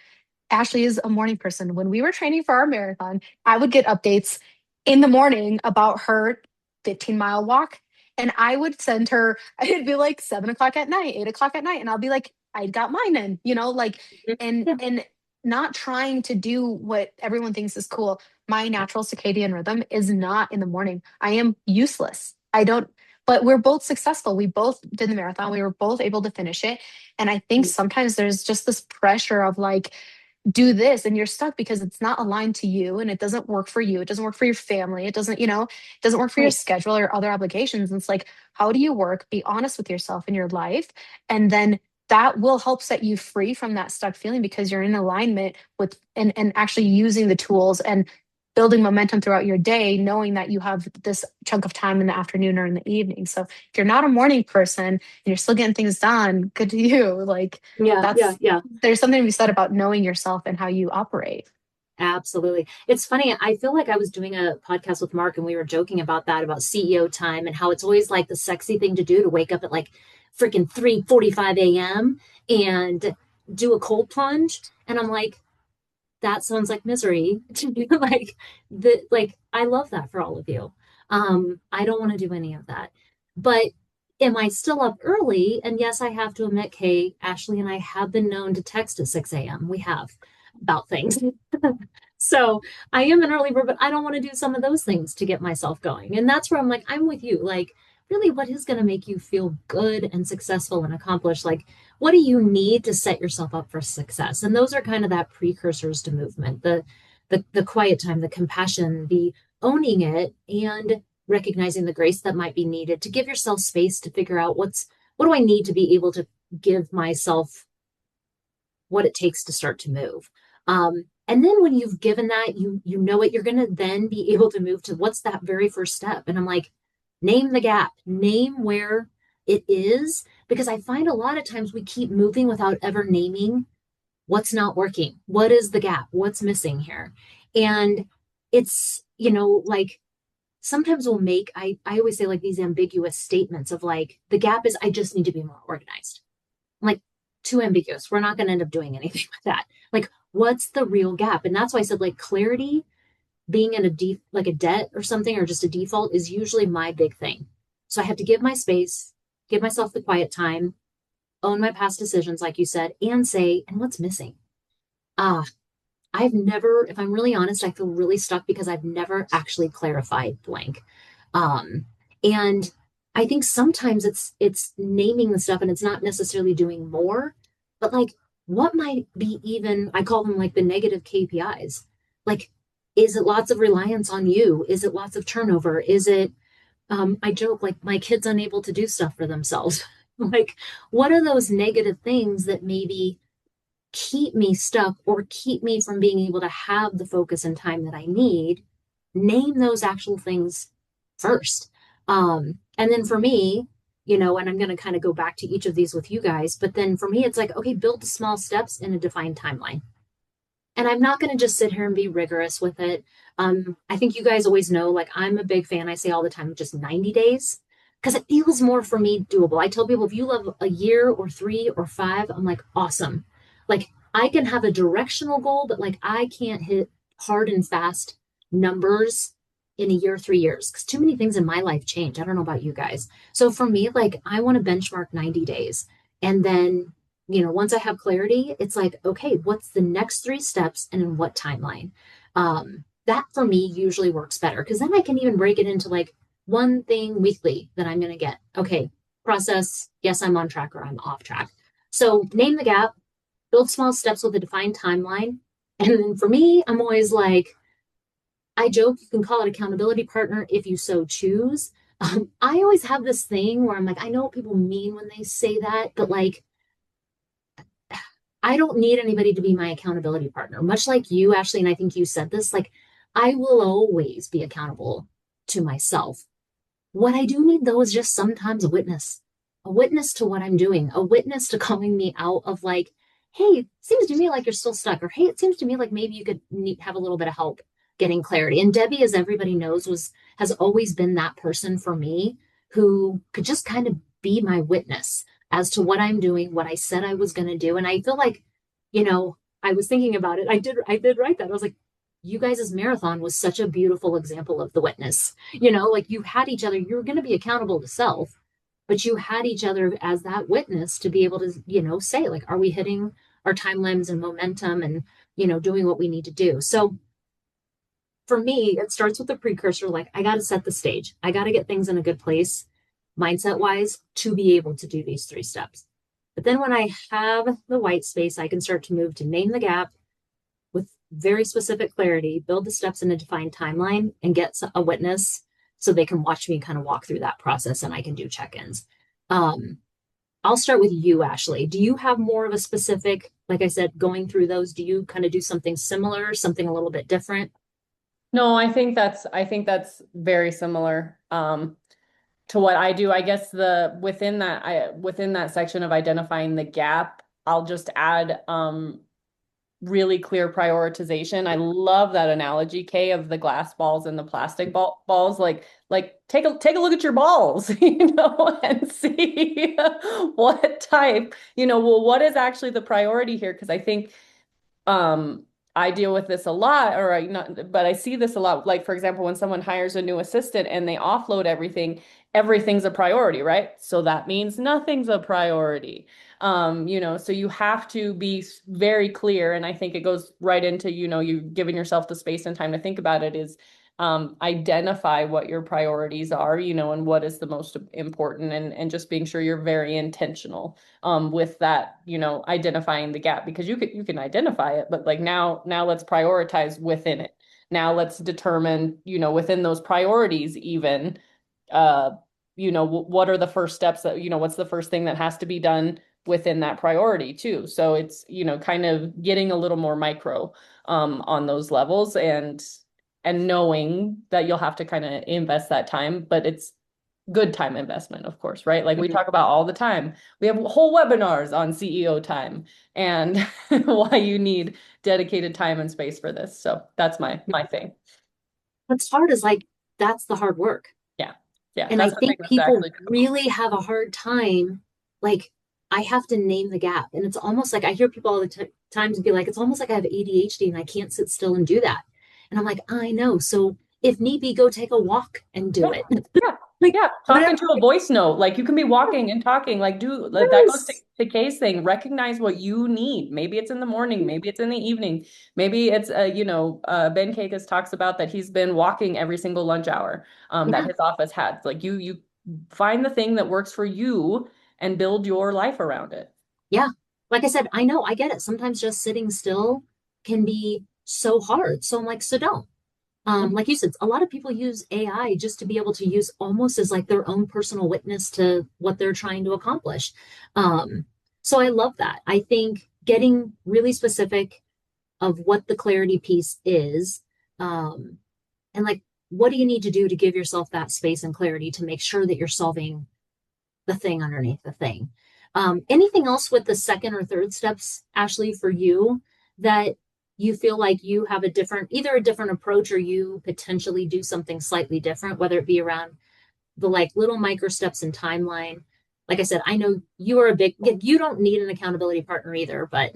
Ashley is a morning person. When we were training for our marathon, I would get updates in the morning about her 15-mile walk. And I would send her, it'd be like 7 o'clock at night, 8 o'clock at night. And I'll be like, I got mine in, like, Yeah. and not trying to do what everyone thinks is cool. My natural circadian rhythm is not in the morning. I am useless. I don't, but we're both successful. We both did the marathon. We were both able to finish it. And I think sometimes there's just this pressure of like, do this, and you're stuck because it's not aligned to you and it doesn't work for you. It doesn't work for your family. It doesn't, it doesn't work for your Right. schedule or other obligations. And it's like, how do you work? Be honest with yourself in your life. And then that will help set you free from that stuck feeling because you're in alignment with and actually using the tools and building momentum throughout your day, knowing that you have this chunk of time in the afternoon or in the evening. So if you're not a morning person and you're still getting things done, good to you. Like Yeah, yeah, that's yeah. there's something to be said about knowing yourself and how you operate. Absolutely. It's funny. I feel like I was doing a podcast with Mark and we were joking about that, about CEO time and how it's always like the sexy thing to do to wake up at like freaking 3:45 a.m. and do a cold plunge. And I'm like, that sounds like misery to me. Like I love that for all of you. I don't want to do any of that. But am I still up early? And yes, I have to admit, Kay, Ashley, and I have been known to text at 6 a.m. We have about things. So I am an early bird, but I don't want to do some of those things to get myself going. And that's where I'm like, I'm with you. Like, really, what is going to make you feel good and successful and accomplished? Like, what do you need to set yourself up for success? And those are kind of that precursors to movement, the quiet time, the compassion, the owning it, and recognizing the grace that might be needed to give yourself space to figure out what do I need to be able to give myself what it takes to start to move. And then when you've given that, you know it, you're going to then be able to move to what's that very first step. And I'm like, name the gap, name where it is, because I find a lot of times we keep moving without ever naming what's not working. What is the gap? What's missing here? And it's, like sometimes we'll make, I always say like these ambiguous statements of like, the gap is I just need to be more organized. I'm like, too ambiguous. We're not going to end up doing anything with that. Like, what's the real gap? And that's why I said like clarity, being in like a debt or something, or just a default is usually my big thing. So I have to give my space, give myself the quiet time, own my past decisions, like you said, and say, and what's missing? Ah, I've never, if I'm really honest, I feel really stuck because I've never actually clarified blank. Um, And I think sometimes it's naming the stuff and it's not necessarily doing more, but like what might be even, I call them like the negative KPIs. Like, is it lots of reliance on you? Is it lots of turnover? Is it, I joke, like my kid's unable to do stuff for themselves. Like, what are those negative things that maybe keep me stuck or keep me from being able to have the focus and time that I need? Name those actual things first. And then for me, and I'm going to kind of go back to each of these with you guys, but then for me, it's like, okay, build the small steps in a defined timeline. And I'm not going to just sit here and be rigorous with it. I think you guys always know, like, I'm a big fan. I say all the time, just 90 days, because it feels more for me doable. I tell people if you love a year or 3 or 5, I'm like, awesome. Like, I can have a directional goal, but like, I can't hit hard and fast numbers in a year, 3 years, because too many things in my life change. I don't know about you guys. So for me, like, I want to benchmark 90 days. And then once I have clarity, it's like, okay, what's the next 3 steps and in what timeline? That for me usually works better because then I can even break it into like one thing weekly that I'm going to get. Okay, process, yes, I'm on track or I'm off track. So name the gap, build small steps with a defined timeline. And then for me, I'm always like, I joke, you can call it accountability partner if you so choose. I always have this thing where I'm like, I know what people mean when they say that, but like, I don't need anybody to be my accountability partner. Much like you, Ashley, and I think you said this, like I will always be accountable to myself. What I do need though is just sometimes a witness to what I'm doing, a witness to calling me out of like, hey, it seems to me like you're still stuck, or hey, it seems to me like maybe you could have a little bit of help getting clarity. And Debbie, as everybody knows, has always been that person for me who could just kind of be my witness as to what I'm doing, what I said I was going to do. And I feel like, I was thinking about it. I did write that. I was like, you guys' marathon was such a beautiful example of the witness. Like you had each other, you were going to be accountable to self, but you had each other as that witness to be able to, say, like, are we hitting our time limits and momentum and, doing what we need to do? So for me, it starts with the precursor. Like, I got to set the stage, I got to get things in a good place, mindset wise, to be able to do these 3 steps. But then when I have the white space, I can start to move to name the gap with very specific clarity, build the steps in a defined timeline, and get a witness so they can watch me kind of walk through that process and I can do check ins. Um, I'll start with you, Ashley. Do you have more of a specific, like I said, going through those? Do you kind of do something similar, something a little bit different? No, I think that's very similar to what I do. I guess the within that section of identifying the gap, I'll just add really clear prioritization. I love that analogy, Kay, of the glass balls and the plastic balls. Like take a look at your balls, and see what type, well, what is actually the priority here? Because I think I deal with this a lot, or I not, but I see this a lot. Like, for example, when someone hires a new assistant and they offload everything, everything's a priority, right? So that means nothing's a priority. So you have to be very clear. And I think it goes right into, you giving yourself the space and time to think about it is identify what your priorities are, and what is the most important, and just being sure you're very intentional with that, identifying the gap, because you can identify it, but like now let's prioritize within it. Now let's determine, within those priorities even, uh, what are the first steps that, what's the first thing that has to be done within that priority too. So it's, kind of getting a little more micro on those levels, and knowing that you'll have to kind of invest that time, but it's good time investment, of course, right? Like we Mhm. talk about all the time. We have whole webinars on CEO time and why you need dedicated time and space for this. So that's my thing. What's hard is like, that's the hard work. Yeah. Yeah. And I That's the thing think that's people actually difficult. really have a hard time. Like, I have to name the gap. And it's almost like I hear people all the times be like, it's almost like I have ADHD and I can't sit still and do that. And I'm like, I know. So if need be, go take a walk and do Yeah. it. Yeah. Like, Yeah, talking whatever. to a voice note. Like you can be walking and talking. Like do like that goes Yes. to Kay's thing. Recognize what you need. Maybe it's in the morning, maybe it's in the evening. Maybe it's Ben Kakas talks about that he's been walking every single lunch hour that Yeah. his office had. Like you find the thing that works for you and build your life around it. Yeah. Like I said, I know, I get it. Sometimes just sitting still can be so hard. So I'm like, so don't. Like you said, a lot of people use AI just to be able to use almost as like their own personal witness to what they're trying to accomplish. Um, so I love that. I think getting really specific of what the clarity piece is, um, and like, what do you need to do to give yourself that space and clarity to make sure that you're solving the thing underneath the thing. Anything else with the second or third steps, Ashlee, for you that you feel like you have a different, either a different approach or you potentially do something slightly different, whether it be around the like little micro steps and timeline? Like I said, I know you are a big, you don't need an accountability partner either, but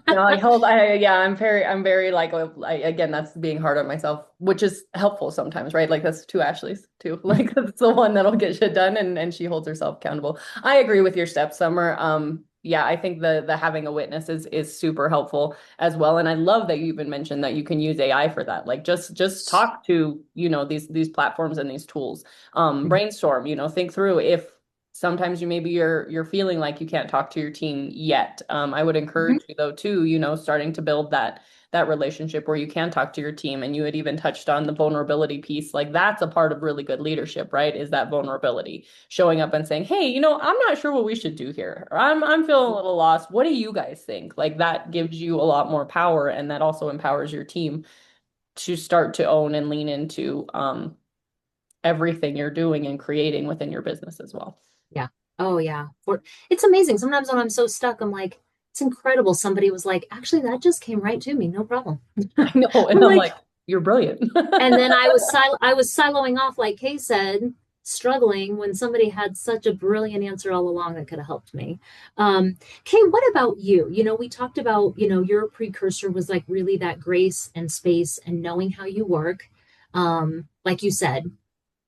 No, yeah, I'm very like, again, that's being hard on myself, which is helpful sometimes, right? Like that's two Ashleys too. Like that's the one that'll get shit done and she holds herself accountable. I agree with your steps, Summer. Yeah, I think the having a witness is super helpful as well. And I love that you even mentioned that you can use AI for that. Like just talk to, these platforms and these tools. Brainstorm, think through if sometimes you're feeling like you can't talk to your team yet. I would encourage you though too, starting to build that relationship where you can talk to your team. And you had even touched on the vulnerability piece. Like that's a part of really good leadership, right? Is that vulnerability, showing up and saying, hey, I'm not sure what we should do here. Or, I'm feeling a little lost. What do you guys think? Like that gives you a lot more power, and that also empowers your team to start to own and lean into everything you're doing and creating within your business as well. yeah. Oh yeah. It's amazing. Sometimes when I'm so stuck, I'm like, it's incredible. Somebody was like, actually, that just came right to me. No problem. I know. And I'm I'm like, like, you're brilliant. and then I was siloing off, like Kay said, struggling when somebody had such a brilliant answer all along that could have helped me. Kay, what about you? We talked about, your precursor was like really that grace and space and knowing how you work. Like you said,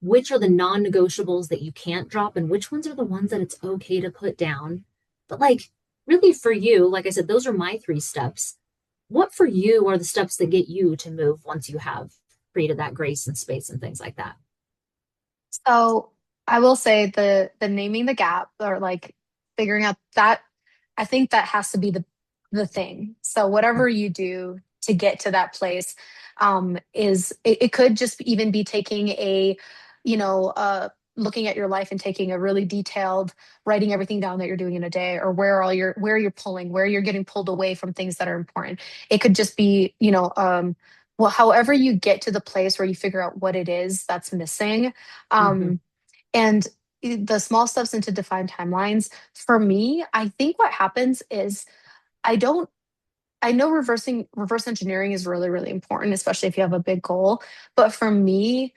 which are the non-negotiables that you can't drop and which ones are the ones that it's okay to put down. But like really for you, like I said, those are my three steps. What for you are the steps that get you to move once you have created that grace and space and things like that? So I will say the naming the gap or like figuring out that I think that has to be the thing. So whatever you do to get to that place, it could just even be taking looking at your life and taking a really detailed, writing everything down that you're doing in a day, or where you're pulling, where you're getting pulled away from things that are important. It could just be, well, however you get to the place where you figure out what it is that's missing. Mm-hmm. Um, and the small steps into defined timelines, for me, I think what happens is I don't, I know reverse engineering is really, really important, especially if you have a big goal. But for me,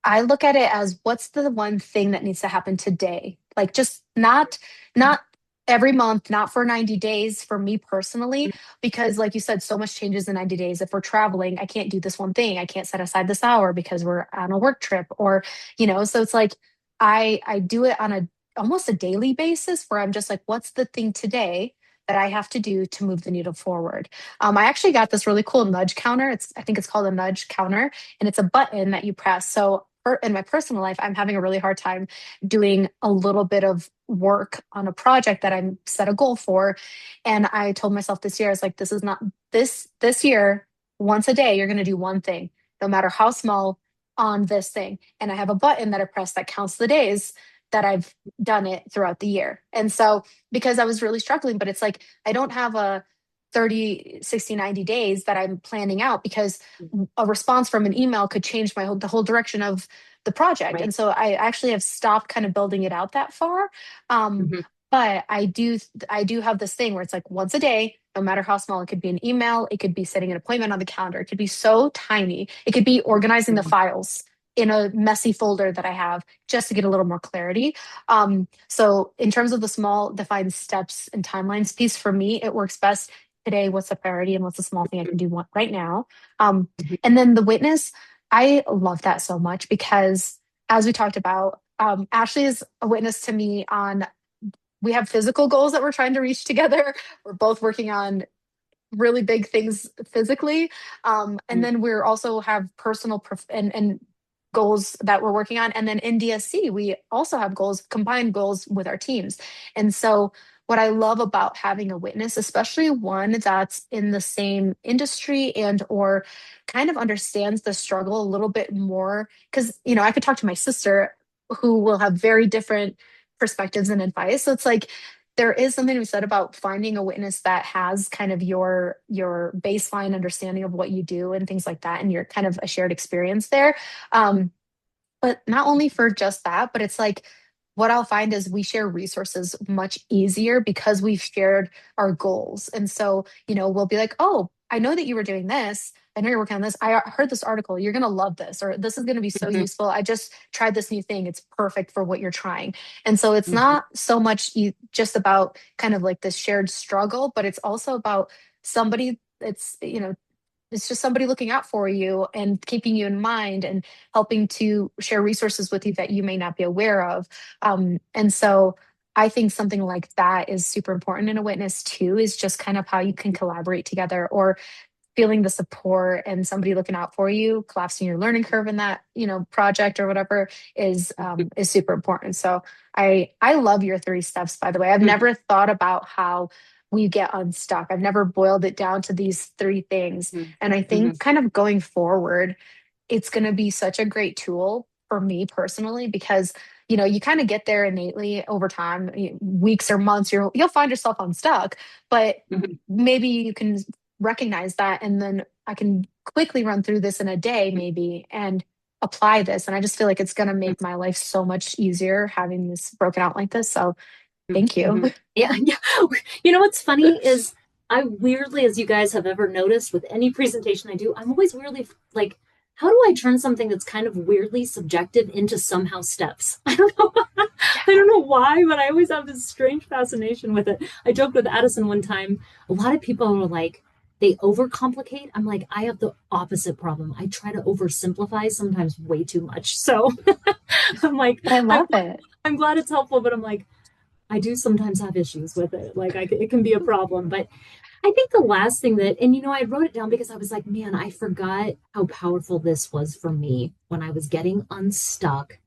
I look at it as what's the one thing that needs to happen today? Like just not every month, not for 90 days for me personally, because like you said, so much changes in 90 days. If we're traveling, I can't do this one thing. I can't set aside this hour because we're on a work trip or, so it's like I do it on a almost a daily basis where I'm just like, what's the thing today that I have to do to move the needle forward? I actually got this really cool nudge counter. I think it's called a nudge counter, and it's a button that you press. So in my personal life, I'm having a really hard time doing a little bit of work on a project that I'm set a goal for. And I told myself this year, I was like, this is not this year, once a day, you're going to do one thing, no matter how small on this thing. And I have a button that I press that counts the days that I've done it throughout the year. And so because I was really struggling, but it's like, I don't have a 30, 60, 90 days that I'm planning out because a response from an email could change the whole direction of the project. Right. And so I actually have stopped kind of building it out that far. Um, Mm-hmm. but I do have this thing where it's like once a day, no matter how small, it could be an email, it could be setting an appointment on the calendar, it could be so tiny, it could be organizing the files in a messy folder that I have just to get a little more clarity. So in terms of the small defined steps and timelines piece, for me, it works best today. What's the priority and what's the small thing I can do right now? Um, Mm-hmm. and then the witness, I love that so much because as we talked about, Ashley is a witness to me on, we have physical goals that we're trying to reach together. We're both working on really big things physically. And Mm, then we're also have personal and goals that we're working on. And then in DSC, we also have goals, combined goals with our teams. And so what I love about having a witness, especially one that's in the same industry and or kind of understands the struggle a little bit more, because I could talk to my sister who will have very different perspectives and advice. So it's like there is something to be said about finding a witness that has kind of your baseline understanding of what you do and things like that, and your kind of a shared experience there. Um, but not only for just that, but it's like what I'll find is we share resources much easier because we've shared our goals. And so, we'll be like, oh, I know that you were doing this. I know you're working on this. I heard this article. You're going to love this, or this is going to be so mhm, useful. I just tried this new thing. It's perfect for what you're trying. And so it's mhm, not so much just about kind of like this shared struggle, but it's also about somebody it's just somebody looking out for you and keeping you in mind and helping to share resources with you that you may not be aware of. And so I think something like that is super important in a witness too, is just kind of how you can collaborate together, or feeling the support and somebody looking out for you, collapsing your learning curve in that, project or whatever is super important. So I love your three steps, by the way. I've mhm, never thought about how we get unstuck. I've never boiled it down to these three things. mhm, And I think mhm, kind of going forward, it's going to be such a great tool for me personally, because you kind of get there innately over time, weeks or months, you'll find yourself unstuck, but mhm, maybe you can recognize that, and then I can quickly run through this in a day maybe and apply this, and I just feel like it's going to make my life so much easier having this broken out like this. So mhm, thank you. mhm, Yeah, yeah. You know what's funny is I weirdly, as you guys have ever noticed with any presentation I do, I'm always weirdly like, how do I turn something that's kind of weirdly subjective into somehow steps? I don't know. I don't know why, but I always have this strange fascination with it. I joked with Addison one time. A lot of people are like, they overcomplicate. I'm like, I have the opposite problem. I try to oversimplify sometimes way too much. So I'm like, But I I'm, love it. I'm glad it's helpful, but I'm like, I do sometimes have issues with it. Like it can be a problem. But I think the last thing that, and I wrote it down because I was like, man, I forgot how powerful this was for me when I was getting unstuck.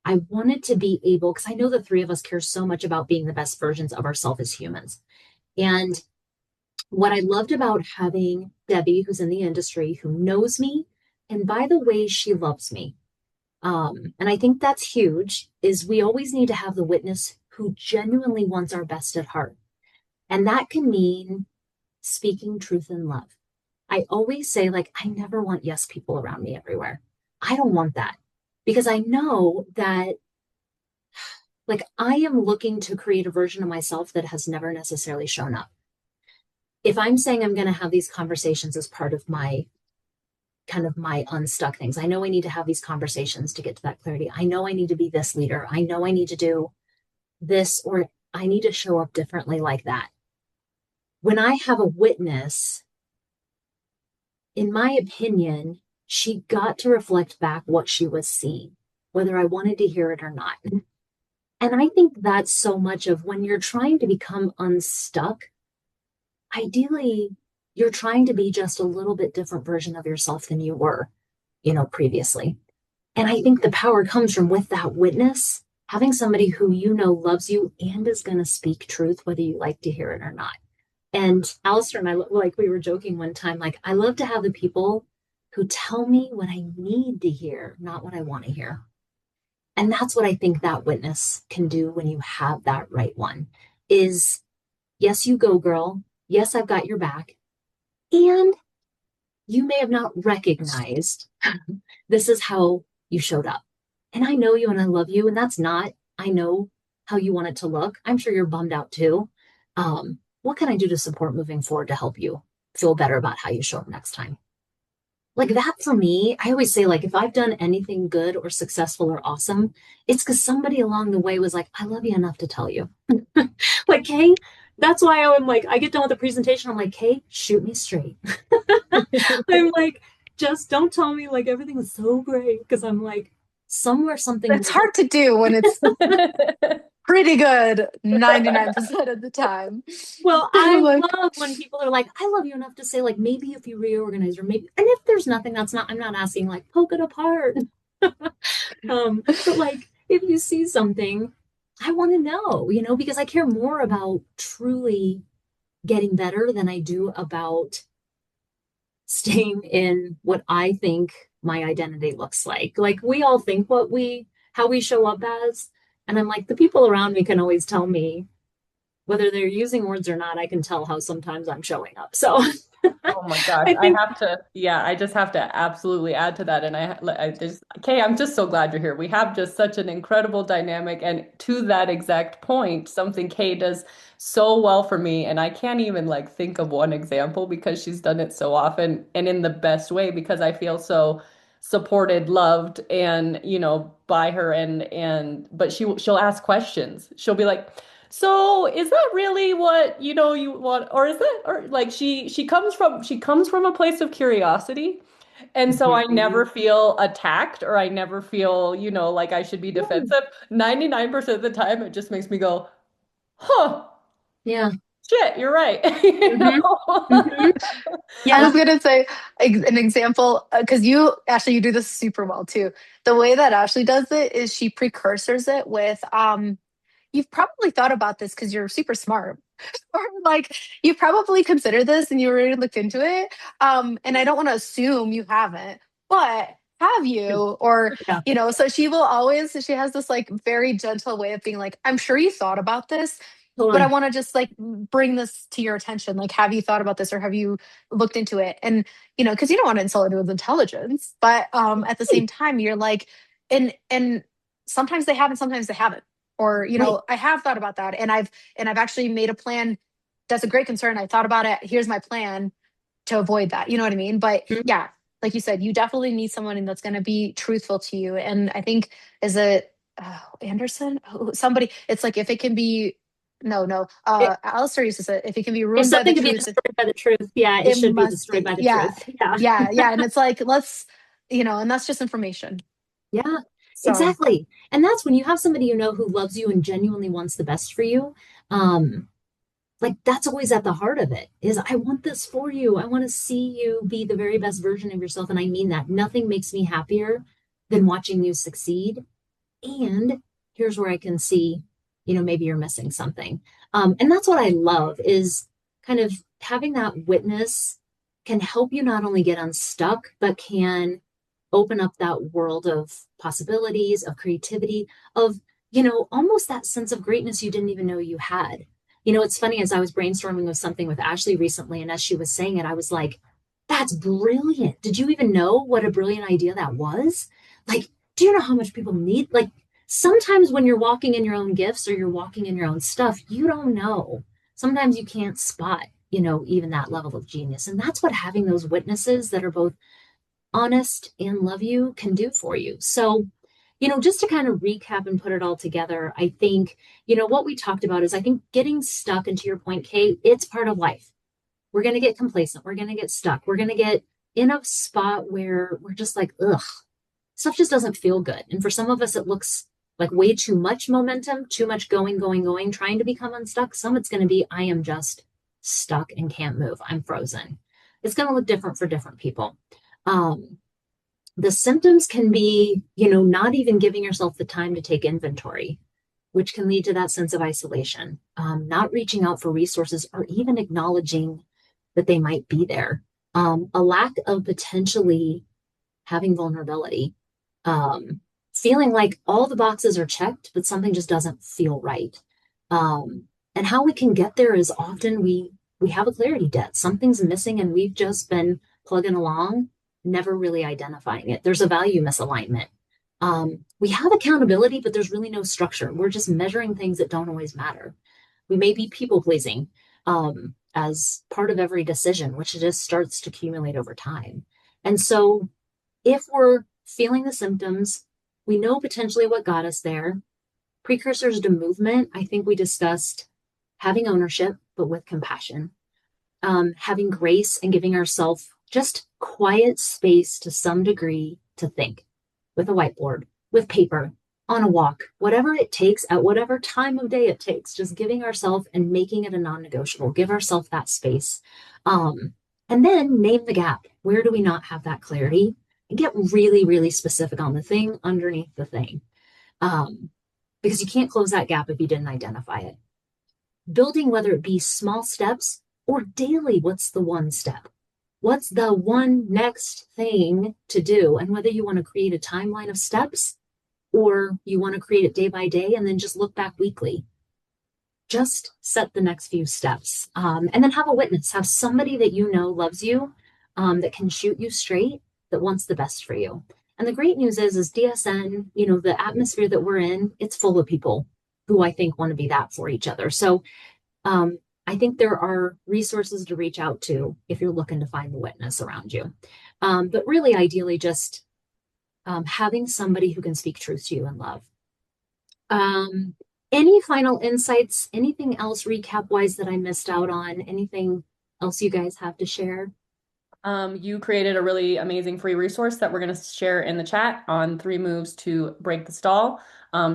I wanted to be able, because I know the three of us care so much about being the best versions of ourselves as humans. And what I loved about having Debbie, who's in the industry, who knows me, and by the way, she loves me. And I think that's huge, is we always need to have the witness who genuinely wants our best at heart. And that can mean speaking truth in love. I always say, like, I never want yes people around me everywhere. I don't want that because I know that, like, I am looking to create a version of myself that has never necessarily shown up. If I'm saying I'm going to have these conversations as part of my kind of my unstuck things, I know I need to have these conversations to get to that clarity. I know I need to be this leader. I know I need to do this, or I need to show up differently like that. When I have a witness, in my opinion, she got to reflect back what she was seeing, whether I wanted to hear it or not. And I think that's so much of when you're trying to become unstuck, ideally, you're trying to be just a little bit different version of yourself than you were, previously. And I think the power comes from with that witness, having somebody who loves you and is going to speak truth, whether you like to hear it or not. And Alistair and I, like we were joking one time, like I love to have the people who tell me what I need to hear, not what I want to hear. And that's what I think that witness can do when you have that right one is, yes, you go, girl. Yes, I've got your back. And you may have not recognized this is how you showed up. And I know you and I love you. And that's not, I know how you want it to look. I'm sure you're bummed out too. What can I do to support moving forward to help you feel better about how you show up next time? Like that for me, I always say, like, if I've done anything good or successful or awesome, it's because somebody along the way was like, I love you enough to tell you. Like, Kay, that's why I'm like, I get done with the presentation. I'm like, Kay, shoot me straight. I'm like, just don't tell me like everything was so great. Cause I'm like, somewhere something It's wasn't. hard to do when it's pretty good 99% of the time. Well, I'm I like, love when people are like, I love you enough to say, like, maybe if you reorganize, or maybe, and if there's nothing, that's not, I'm not asking, like, poke it apart. But like, if you see something, I want to know, because I care more about truly getting better than I do about staying in what I think my identity looks like. Like, we all think how we show up as. And I'm like, the people around me can always tell me whether they're using words or not. I can tell how sometimes I'm showing up. So Oh my gosh, I I think have to, yeah, I just have to absolutely add to that. And I just, Kay, I'm just so glad you're here. We have just such an incredible dynamic. And to that exact point, something Kay does so well for me, and I can't even like think of one example because she's done it so often and in the best way because I feel so supported, loved, and by her but she'll ask questions. She'll be like, so is that really what you want, or is that, or like she comes from a place of curiosity, and so I never Mhm. feel attacked or I never feel like I should be defensive. 99% of the time it just makes me go, huh, Yeah. shit, you're right. Hmm. Hmm. I Yeah. was gonna say an example because Ashley, you do this super well too. The way that Ashley does it is she precursors it with, you've probably thought about this because you're super smart, or like you probably considered this and you already looked into it. And I don't want to assume you haven't, but have you? Or, Yeah. so she has this like very gentle way of being like, I'm sure you thought about this, but I Totally. want to just like bring this to your attention. Like, have you thought about this or have you looked into it? And, because you don't want to insult anyone's intelligence, but at the Right. same time, you're like, and sometimes they haven't, sometimes they haven't. Or, Right. I have thought about that and I've actually made a plan. That's a great concern. I thought about it. Here's my plan to avoid that. You know what I mean? But Mhm. yeah, like you said, you definitely need someone that's going to be truthful to you. And I think, is it Anderson? Somebody, it's like, if it can be, no, no, It, Alistair used to say, if it can be if ruined by the something can be truth, destroyed by the truth, yeah, it it should be must destroyed be. by the Yeah. truth. Yeah. Yeah. Yeah. And it's like, and that's just information. Yeah, So, exactly. And that's when you have somebody who loves you and genuinely wants the best for you. Um, like that's always at the heart of it is I want this for you. I want to see you be the very best version of yourself. And I mean that. Nothing makes me happier than watching you succeed. And here's where I can see, maybe you're missing something. And that's what I love is kind of having that witness can help you not only get unstuck, but can open up that world of possibilities, of creativity, of, almost that sense of greatness you didn't even know you had. It's funny as I was brainstorming with something with Ashlee recently, and as she was saying it, I was like, that's brilliant. Did you even know what a brilliant idea that was? Like, do you know how much people need? Like, sometimes when you're walking in your own gifts or you're walking in your own stuff, you don't know. Sometimes you can't spot, even that level of genius. And that's what having those witnesses that are both honest and love you can do for you. So, just to kind of recap and put it all together, I think, what we talked about is I think getting stuck, and to your point, Kate, it's part of life. We're going to get complacent. We're going to get stuck. We're going to get in a spot where we're just like, ugh, stuff just doesn't feel good. And for some of us, it looks like way too much momentum, too much going, going, going, trying to become unstuck. Some it's going to be, I am just stuck and can't move. I'm frozen. It's going to look different for different people. Um, the symptoms can be, not even giving yourself the time to take inventory, which can lead to that sense of isolation, not reaching out for resources or even acknowledging that they might be there, a lack of potentially having vulnerability, feeling like all the boxes are checked, but something just doesn't feel right. And how we can get there is often we have a clarity debt. Something's missing, and we've just been plugging along, never really identifying it. There's a value misalignment. We have accountability, but there's really no structure. We're just measuring things that don't always matter. We may be people pleasing as part of every decision, which just starts to accumulate over time. And so if we're feeling the symptoms, we know potentially what got us there. Precursors to movement, I think we discussed having ownership, but with compassion, having grace and giving ourselves just quiet space to some degree to think with a whiteboard, with paper, on a walk, whatever it takes, at whatever time of day it takes, just giving ourselves and making it a non-negotiable, give ourselves that space. And then name the gap. Where do we not have that clarity? And get really, really specific on the thing underneath the thing. Um, because you can't close that gap if you didn't identify it. Building, whether it be small steps or daily, what's the one step? What's the one next thing to do? And whether you want to create a timeline of steps or you want to create it day by day and then just look back weekly. Just set the next few steps. And then have a witness, have somebody that you know loves you, that can shoot you straight, that wants the best for you. And the great news is DSN, the atmosphere that we're in, it's full of people who I think want to be that for each other. So I think there are resources to reach out to if you're looking to find the witness around you. But really, ideally, just having somebody who can speak truth to you in love. Any final insights? Anything else recap wise that I missed out on? Anything else you guys have to share? You created a really amazing free resource that we're going to share in the chat on 3 moves to break the stall.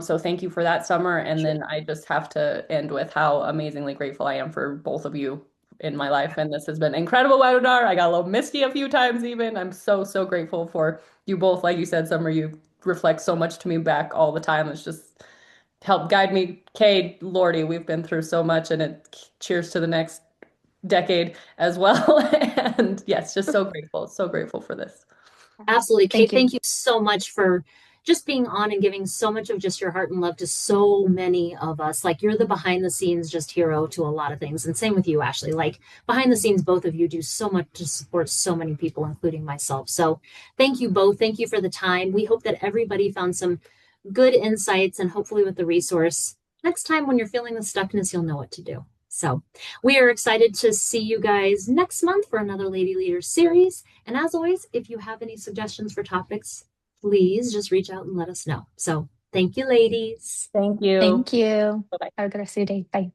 So thank you for that, Summer. And Sure. then I just have to end with how amazingly grateful I am for both of you in my life. And this has been an incredible webinar. I got a little misty a few times even. I'm so, so grateful for you both. Like you said, Summer, you reflect so much to me back all the time. It's just helped guide me. Kay, Lordy, we've been through so much, and it cheers to the next decade as well. And yes, just so grateful for this. Absolutely. Thank Kate, you. thank you so much for just being on and giving so much of just your heart and love to so many of us. Like you're the behind the scenes just hero to a lot of things. And same with you, Ashlee. Like behind the scenes, both of you do so much to support so many people, including myself. So thank you both. Thank you for the time. We hope that everybody found some good insights and hopefully with the resource. Next time when you're feeling the stuckness, you'll know what to do. So we are excited to see you guys next month for another Lady Leaders series. And as always, if you have any suggestions for topics, please just reach out and let us know. So thank you, ladies. Thank you. Thank you. Bye-bye. Have a good rest of your day. Bye.